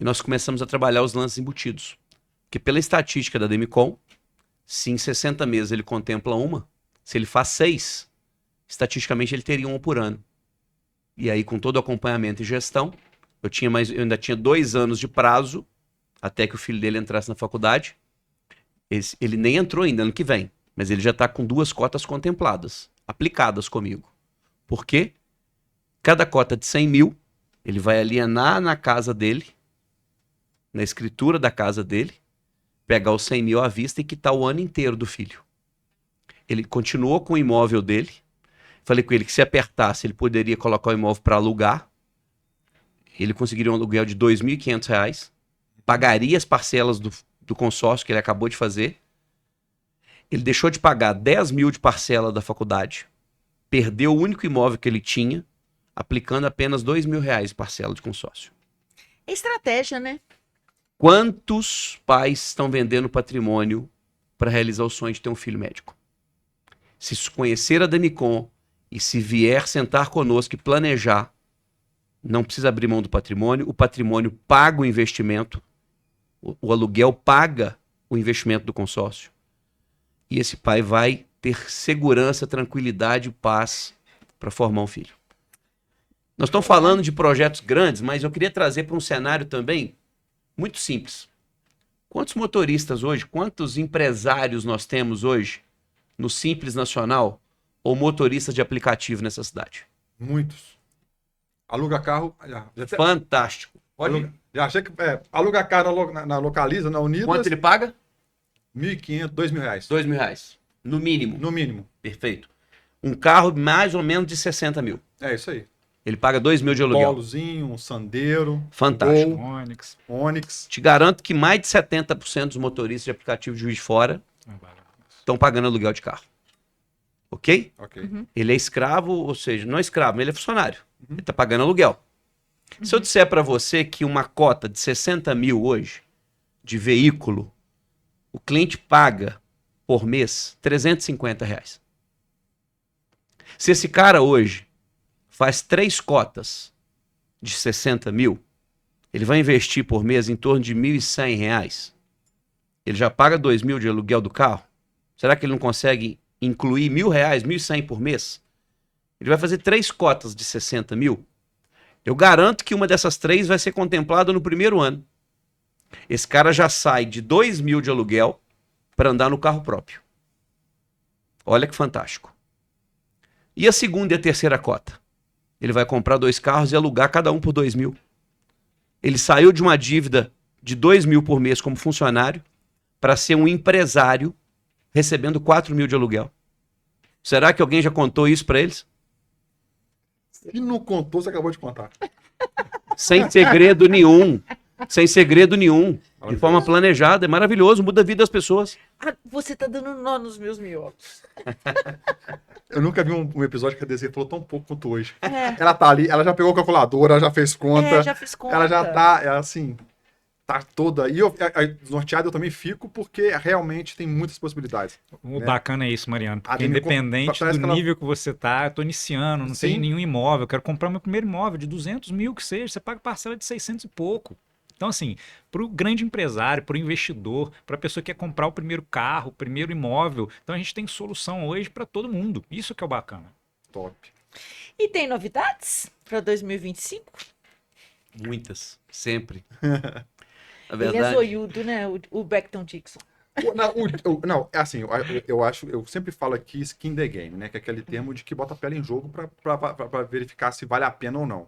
E nós começamos a trabalhar os lances embutidos. Porque pela estatística da Demicon, se em 60 meses ele contempla uma, se ele faz 6, estatisticamente ele teria 1 por ano. E aí, com todo o acompanhamento e gestão, eu ainda tinha 2 anos de prazo até que o filho dele entrasse na faculdade. Ele nem entrou ainda, ano que vem, mas ele já está com 2 cotas contempladas, aplicadas comigo. Por quê? Cada cota de 100 mil, ele vai alienar na casa dele, na escritura da casa dele, pegar os 100 mil à vista e quitar o ano inteiro do filho. Ele continuou com o imóvel dele. Falei com ele que se apertasse, ele poderia colocar o imóvel para alugar. Ele conseguiria um aluguel de R$ 2.500, pagaria as parcelas do consórcio que ele acabou de fazer. Ele deixou de pagar 10 mil de parcela da faculdade, perdeu o único imóvel que ele tinha, aplicando apenas R$ 2.000 de parcela de consórcio. É estratégia, né? Quantos pais estão vendendo patrimônio para realizar o sonho de ter um filho médico? Se conhecer a Demicon e se vier sentar conosco e planejar, não precisa abrir mão do patrimônio, o patrimônio paga o investimento, o aluguel paga o investimento do consórcio. E esse pai vai ter segurança, tranquilidade e paz para formar um filho. Nós estamos falando de projetos grandes, mas eu queria trazer para um cenário também muito simples. Quantos motoristas hoje, quantos empresários nós temos hoje no Simples Nacional ou motoristas de aplicativo nessa cidade? Muitos. Aluga carro. Fantástico. Já achei que. Aluga carro na Localiza, na Unidas. Quanto ele paga? 1.500, 2.000 reais. R$ 2.000. No mínimo. No mínimo. Perfeito. Um carro mais ou menos de 60 mil. É isso aí. Ele paga 2 mil de aluguel. Polozinho, um Sandero. Fantástico. Gol, Onix. Onix. Te garanto que mais de 70% dos motoristas de aplicativo de Juiz de Fora estão pagando aluguel de carro. Ok? Ok. Ele é escravo, ou seja, não é escravo, ele é funcionário. Ele está pagando aluguel. Se eu disser para você que uma cota de 60 mil hoje, de veículo, o cliente paga por mês R$ 350 reais. Se esse cara hoje faz 3 cotas de 60 mil, ele vai investir por mês em torno de R$ 1.100 reais. Ele já paga 2 mil de aluguel do carro? Será que ele não consegue incluir R$ 1.000, 1.100 por mês? Ele vai fazer 3 cotas de 60 mil. Eu garanto que uma dessas 3 vai ser contemplada no primeiro ano. Esse cara já sai de 2 mil de aluguel para andar no carro próprio. Olha que fantástico. E a segunda e a terceira cota? Ele vai comprar 2 carros e alugar cada um por 2 mil. Ele saiu de uma dívida de 2 mil por mês como funcionário para ser um empresário recebendo 4 mil de aluguel. Será que alguém já contou isso para eles? Se não contou, você acabou de contar. Sem segredo nenhum. Sem segredo nenhum. De forma planejada. É maravilhoso, muda a vida das pessoas. Ah, você tá dando nó nos meus miolos. Eu nunca vi um episódio que a DC falou tão pouco quanto hoje. É. Ela tá ali, ela já pegou a calculadora, ela já fez conta. Já fiz conta. Ela já tá, assim, tá toda. E desnorteado eu também fico, porque realmente tem muitas possibilidades. O né? bacana é isso, Mariano, A porque Demicon, independente parece do que ela- nível que você tá, eu tô iniciando, não Sim. tenho nenhum imóvel, eu quero comprar meu primeiro imóvel de 200 mil que seja, você paga parcela de 600 e pouco. Então, assim, para o grande empresário, para o investidor, para a pessoa que quer comprar o primeiro carro, o primeiro imóvel, então a gente tem solução hoje para todo mundo. Isso que é o bacana. Top. E tem novidades para 2025? Muitas. Sempre. Na Ele é verdade. zoiudo, né? O Beckton Dixon. Não, é assim, eu acho, eu sempre falo aqui skin the game, né? Que é aquele termo de que bota a pele em jogo pra verificar se vale a pena ou não.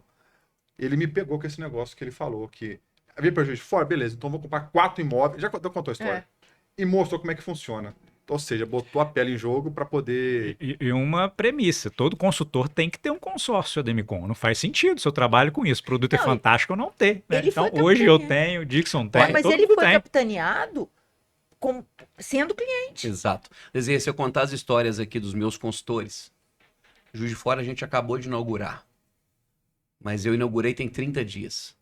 Ele me pegou com esse negócio que ele falou, que veio pra Juiz de Fora, beleza, então eu vou comprar 4 imóveis. Já contou a história. E mostrou como é que funciona. Ou seja, botou a pele em jogo pra poder. E uma premissa, todo consultor tem que ter um consórcio Ademicon. Não faz sentido se eu trabalho com isso. O produto é Não, fantástico eu não ter. Né? ele Então, foi hoje eu capitaneado. tenho, o Dixon tem, Mas todo ele mundo foi tem. capitaneado sendo cliente. Exato. Quer dizer, se eu contar as histórias aqui dos meus consultores, Juiz de Fora a gente acabou de inaugurar. Mas eu inaugurei tem 30 dias.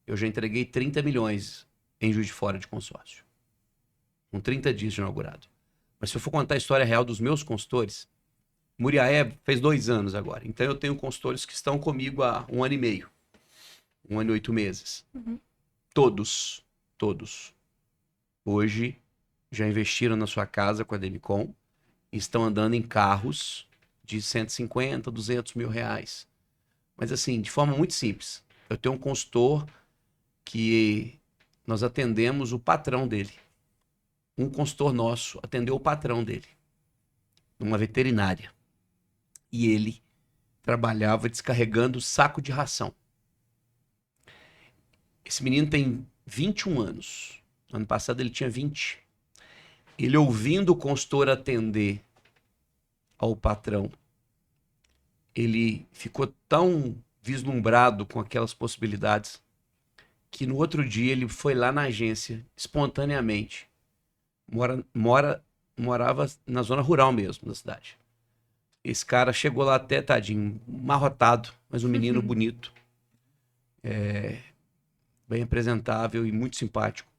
Eu já entreguei 30 milhões em Juiz de Fora de consórcio. Com 30 dias de inaugurado. Mas se eu for contar a história real dos meus consultores, Muriaé fez 2 anos agora. Então eu tenho consultores que estão comigo há 1 ano e meio. 1 ano e 8 meses. Todos. Hoje já investiram na sua casa com a Demicon e estão andando em carros de 150, 200 mil reais. Mas assim, de forma muito simples. Eu tenho um consultor que nós atendemos o patrão dele. Um consultor nosso atendeu o patrão dele, numa veterinária. E ele trabalhava descarregando saco de ração. Esse menino tem 21 anos. Ano passado ele tinha 20. Ele ouvindo o consultor atender ao patrão, ele ficou tão vislumbrado com aquelas possibilidades que no outro dia ele foi lá na agência, espontaneamente. Morava na zona rural mesmo, da cidade. Esse cara chegou lá até, tadinho, amarrotado, mas um menino bonito. Bem apresentável e muito simpático.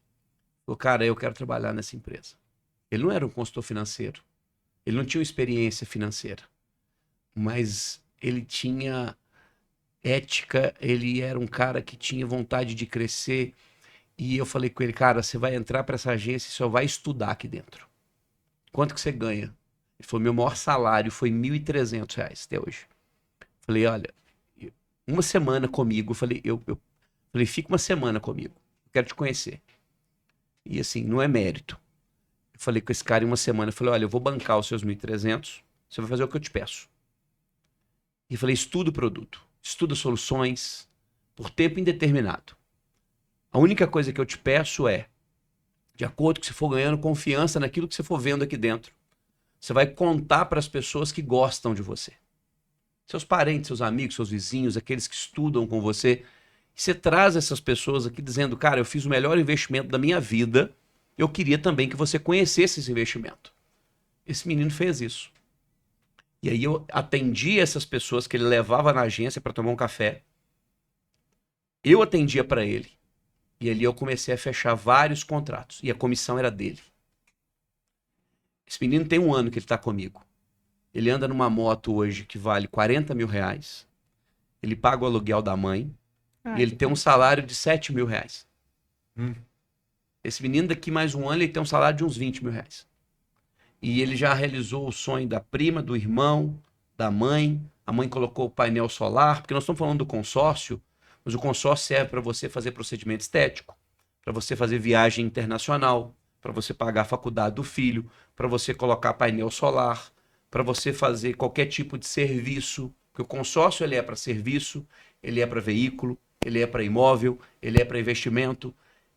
Falou, cara, eu quero trabalhar nessa empresa. Ele não era um consultor financeiro. Ele não tinha experiência financeira. Mas ele tinha ética, ele era um cara que tinha vontade de crescer. E eu falei com ele, cara, você vai entrar para essa agência e só vai estudar aqui dentro. Quanto que você ganha? Ele falou, meu maior salário foi R$1.300 até hoje. Falei, olha, uma semana comigo. Eu falei, fica uma semana comigo. Eu quero te conhecer. E assim, não é mérito. Eu falei com esse cara em uma semana. Eu falei, olha, eu vou bancar os seus 1.300. Você vai fazer o que eu te peço. E falei, estuda o produto. Estuda soluções por tempo indeterminado. A única coisa que eu te peço é, de acordo com que você for ganhando confiança naquilo que você for vendo aqui dentro, você vai contar para as pessoas que gostam de você. Seus parentes, seus amigos, seus vizinhos, aqueles que estudam com você. E você traz essas pessoas aqui dizendo, cara, eu fiz o melhor investimento da minha vida, eu queria também que você conhecesse esse investimento. Esse menino fez isso. E aí eu atendi essas pessoas que ele levava na agência para tomar um café. Eu atendia para ele. E ali eu comecei a fechar vários contratos. E a comissão era dele. Esse menino tem 1 ano que ele está comigo. Ele anda numa moto hoje que vale R$40 mil. Ele paga o aluguel da mãe. E ele tem um salário de R$7 mil. Esse menino daqui mais 1 ano ele tem um salário de uns R$20 mil. E ele já realizou o sonho da prima, do irmão, da mãe. A mãe colocou o painel solar. Porque nós estamos falando do consórcio. Mas o consórcio serve para você fazer procedimento estético, para você fazer viagem internacional, para você pagar a faculdade do filho, para você colocar painel solar, para você fazer qualquer tipo de serviço, porque o consórcio ele é para serviço, ele é para veículo, ele é para imóvel, ele é para investimento.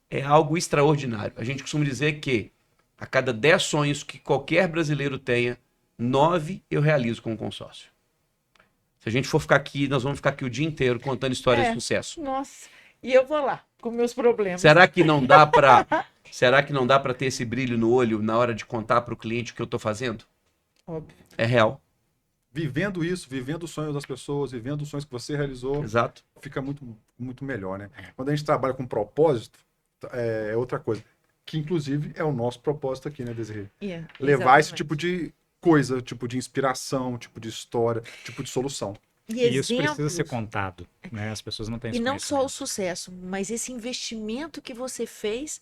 É algo extraordinário. A gente costuma dizer que a cada 10 sonhos que qualquer brasileiro tenha, 9 eu realizo com o consórcio. Se a gente for ficar aqui, nós vamos ficar aqui o dia inteiro contando histórias de sucesso. Nossa, e eu vou lá com meus problemas. Será que não dá para ter esse brilho no olho na hora de contar para o cliente o que eu estou fazendo? Óbvio. É real. Vivendo isso, vivendo os sonhos das pessoas, vivendo os sonhos que você realizou, Exato. fica muito, muito melhor, né? Quando a gente trabalha com propósito, é outra coisa. Que, inclusive, é o nosso propósito aqui, né, Desirê? Levar esse tipo de coisa, tipo de inspiração, tipo de história, tipo de solução. E E isso precisa exemplos. ser contado, né? As pessoas não têm E esse não só o conhecimento. sucesso, mas esse investimento que você fez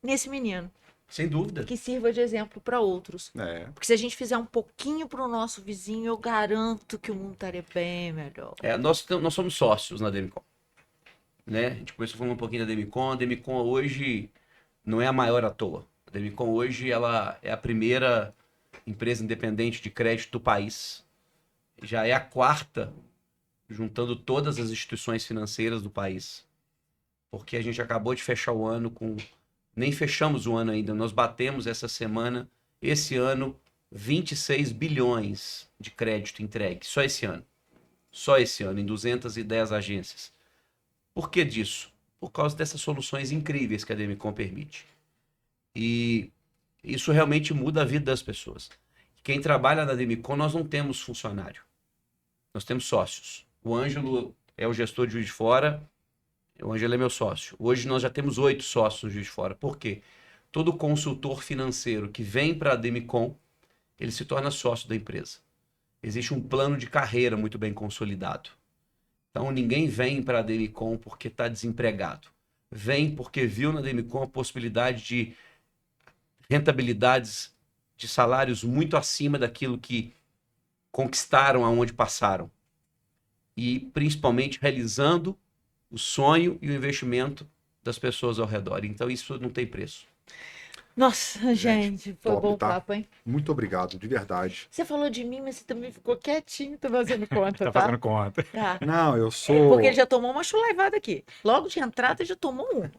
nesse menino, Sem dúvida. que sirva de exemplo para outros. É. Porque se a gente fizer um pouquinho para o nosso vizinho, eu garanto que o mundo estaria bem melhor. Nós somos sócios na Demicon. Né? A gente começou falando um pouquinho da Demicon. A Demicon hoje não é a maior à toa. A Demicon hoje ela é a primeira empresa independente de crédito do país. Já é a quarta, juntando todas as instituições financeiras do país. Porque a gente acabou de fechar o ano com... Nem fechamos o ano ainda. Nós batemos essa semana, esse ano, 26 bilhões de crédito entregue. Só esse ano. Só esse ano, em 210 agências. Por que disso? Por causa dessas soluções incríveis que a Demicon permite. E isso realmente muda a vida das pessoas. Quem trabalha na Demicon, nós não temos funcionário. Nós temos sócios. O Ângelo é o gestor de Juiz de Fora. O Ângelo é meu sócio. Hoje nós já temos 8 sócios no Juiz de Fora. Por quê? Todo consultor financeiro que vem para a Demicon, ele se torna sócio da empresa. Existe um plano de carreira muito bem consolidado. Então ninguém vem para a Demicon porque está desempregado. Vem porque viu na Demicon a possibilidade de rentabilidades de salários muito acima daquilo que conquistaram aonde passaram. E principalmente realizando o sonho e o investimento das pessoas ao redor. Então isso não tem preço. Nossa, gente, foi top, bom tá? papo, hein? Muito obrigado, de verdade. Você falou de mim, mas você também ficou quietinho, tá fazendo conta, Tá tá? fazendo conta. Tá. Não, eu sou... Porque ele já tomou uma chulaivada aqui. Logo de entrada, ele já tomou um.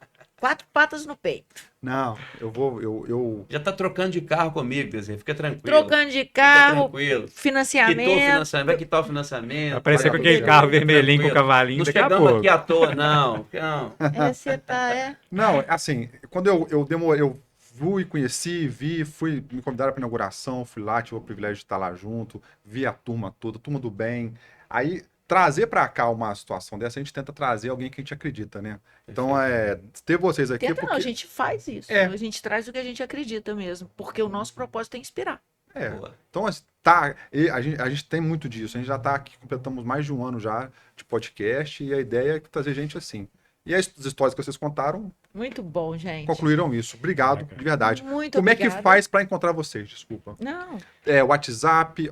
4 patas no peito. Não, eu Já está trocando de carro comigo, Desenho. Fica tranquilo. Trocando de Fica carro, tranquilo. Quitou o financiamento. financiamento, vai quitar o financiamento. Vai aparecer com Fica aquele carro vermelhinho com o tranquilo. cavalinho Não daqui a chegamos pouco. aqui à toa, não. Não. Você tá, Não, assim, quando eu fui, conheci, me convidaram para inauguração, fui lá, tive o privilégio de estar lá junto, vi a turma toda, turma do bem. Aí, trazer para cá uma situação dessa, a gente tenta trazer alguém que a gente acredita, né? Então, ter vocês aqui... Tenta porque... não, a gente faz isso. É. A gente traz o que a gente acredita mesmo. Porque o nosso propósito é inspirar. Boa. Então, a gente tem muito disso. A gente já está aqui, completamos mais de um ano já de podcast e a ideia é trazer gente assim. E as histórias que vocês contaram Muito bom, gente. concluíram isso. Obrigado, de verdade. Muito Como é que obrigada. faz para encontrar vocês? Desculpa. Não, WhatsApp,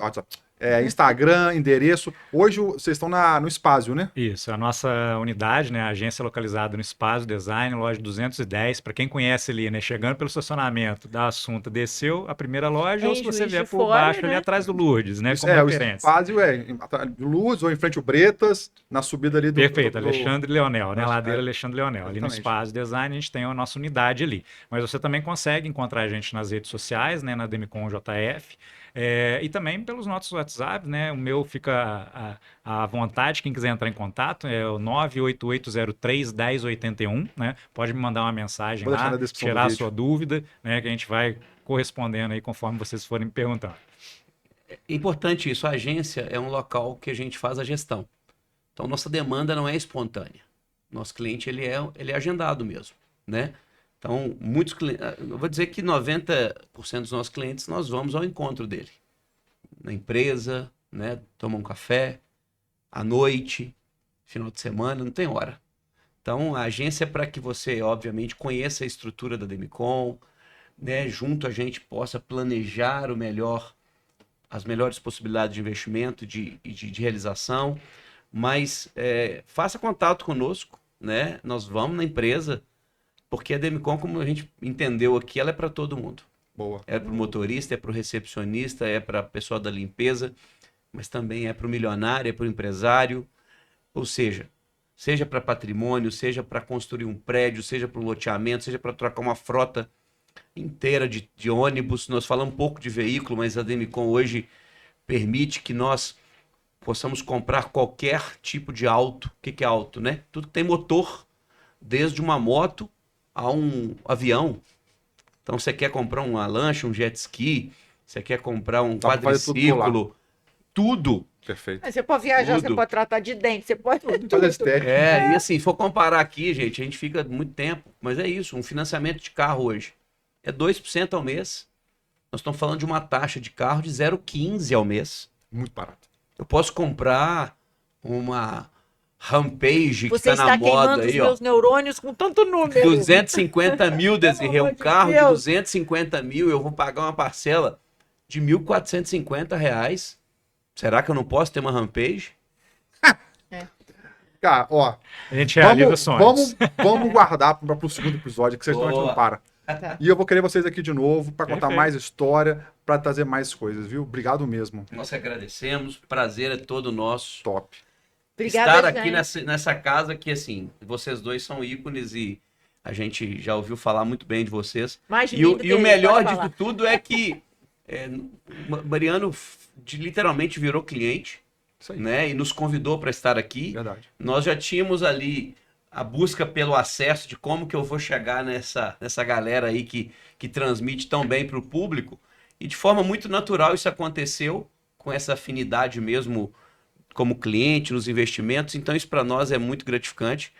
Instagram, endereço. Hoje vocês estão no Spazio, né? Isso, a nossa unidade, né, a agência localizada no Spazio Design, loja 210. Para quem conhece ali, né, chegando pelo estacionamento da Assunta, desceu a primeira loja, Em ou se você Juiz vier de por Fora, baixo, ali né? atrás do Lourdes, né, como O referência. Spazio atrás de Luz ou em frente ao Bretas, na subida ali do... Perfeito, Alexandre Leonel, né? Nossa, Ladeira Alexandre Leonel. Ali no exatamente. Spazio Design a gente tem a nossa unidade ali. Mas você também consegue encontrar a gente nas redes sociais, né? Na Demicon JF. E também pelos nossos WhatsApp, né? O meu fica à vontade, quem quiser entrar em contato, é o 98803-1081, né? Pode me mandar uma mensagem Vou deixar lá, na descrição do tirar a vídeo. sua dúvida, né? Que a gente vai correspondendo aí conforme vocês forem me perguntando. É importante isso. A agência é um local que a gente faz a gestão. Então, nossa demanda não é espontânea. Nosso cliente, ele é agendado mesmo, né? Então, muitos clientes... Eu vou dizer que 90% dos nossos clientes, nós vamos ao encontro dele. Na empresa, né? Toma um café, à noite, final de semana, não tem hora. Então, a agência é para que você, obviamente, conheça a estrutura da Demicon, né? Junto a gente possa planejar as melhores possibilidades de investimento e de realização, mas faça contato conosco, né? Nós vamos na empresa Porque a Demicon, como a gente entendeu aqui, ela é para todo mundo. Boa. É para o motorista, é para o recepcionista, é para a pessoa da limpeza, mas também é para o milionário, é para o empresário. Ou seja para patrimônio, seja para construir um prédio, seja para um loteamento, seja para trocar uma frota inteira de ônibus. Nós falamos um pouco de veículo, mas a Demicon hoje permite que nós possamos comprar qualquer tipo de auto. O que é auto, né? Tudo que tem motor, desde uma moto a um avião. Então você quer comprar uma lancha, um jet ski, você quer comprar um Dá pra fazer tudo por lá. quadriciclo, tudo. Perfeito. Aí você pode viajar, você Tudo. pode tratar de dente, você pode Fazer tudo. esse teste. E assim, se for comparar aqui, gente, a gente fica muito tempo, mas é isso, um financiamento de carro hoje é 2% ao mês. Nós estamos falando de uma taxa de carro de 0,15 ao mês. Muito barato. Eu posso comprar uma Rampage que Você está na está queimando moda os aí, ó. meus neurônios com tanto número. 250 mil, Desirê, Pelo um amor de carro de Deus. 250 mil, eu vou pagar uma parcela de R$ 1.450. Será que eu não posso ter uma Rampage? Cara, ó, A gente realiza sonhos. vamos guardar para o segundo episódio, que vocês estão Boa. não para. Tá. E eu vou querer vocês aqui de novo para contar Perfeito. mais história, para trazer mais coisas, viu? Obrigado mesmo. Nós agradecemos, prazer é todo nosso. Top. Obrigada, Estar aqui gente. nessa casa que, assim, vocês dois são ícones e a gente já ouviu falar muito bem de vocês. Mais de E mim o, do e que o ele, melhor pode falar. disso tudo é que Mariano literalmente virou cliente, Isso aí. né? E nos convidou para estar aqui. Verdade. Nós já tínhamos ali a busca pelo acesso de como que eu vou chegar nessa galera aí que transmite tão bem para o público. E de forma muito natural isso aconteceu, com essa afinidade mesmo como cliente, nos investimentos. Então isso para nós é muito gratificante.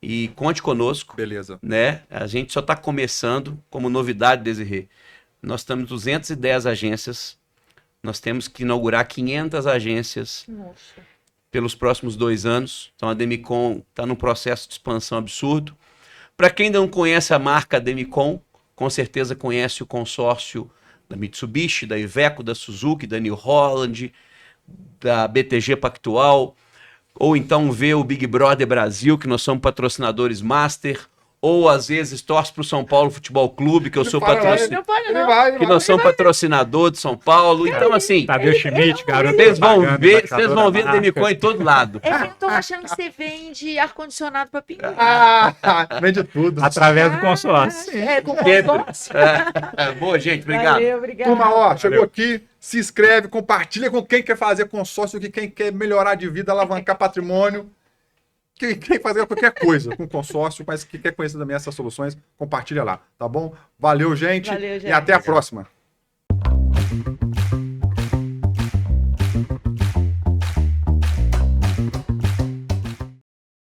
E conte conosco, Beleza. né? A gente só está começando, como novidade, Desirê. Nós temos 210 agências. Nós temos que inaugurar 500 agências Nossa. pelos próximos 2 anos. Então a Demicon está num processo de expansão absurdo. Para quem não conhece a marca Demicon, com certeza conhece o consórcio da Mitsubishi, da Iveco, da Suzuki, da New Holland, da BTG Pactual, ou então vê o Big Brother Brasil, que nós somos patrocinadores master, ou às vezes torce para o São Paulo Futebol Clube, que eu sou patrocinador. Não pode, Ele não. vai, Que nós somos patrocinador de São Paulo. Então, assim, Tadeu Schmidt, garoto. vocês vão propaganda, ver embaixador a da marca. Demicon em todo lado. É que eu tô achando que você vende ar-condicionado pra pinguim. Vende tudo. Através do consórcio. É, com Sempre. consórcio. Boa, gente. Obrigado. Valeu, obrigado. Turma, ó, chegou aqui, se inscreve, compartilha com quem quer fazer consórcio, que quem quer melhorar de vida, alavancar patrimônio. Quem quer fazer qualquer coisa com consórcio, mas que quer conhecer também essas soluções, compartilha lá, tá bom? Valeu, gente. Valeu, gente. E até a próxima.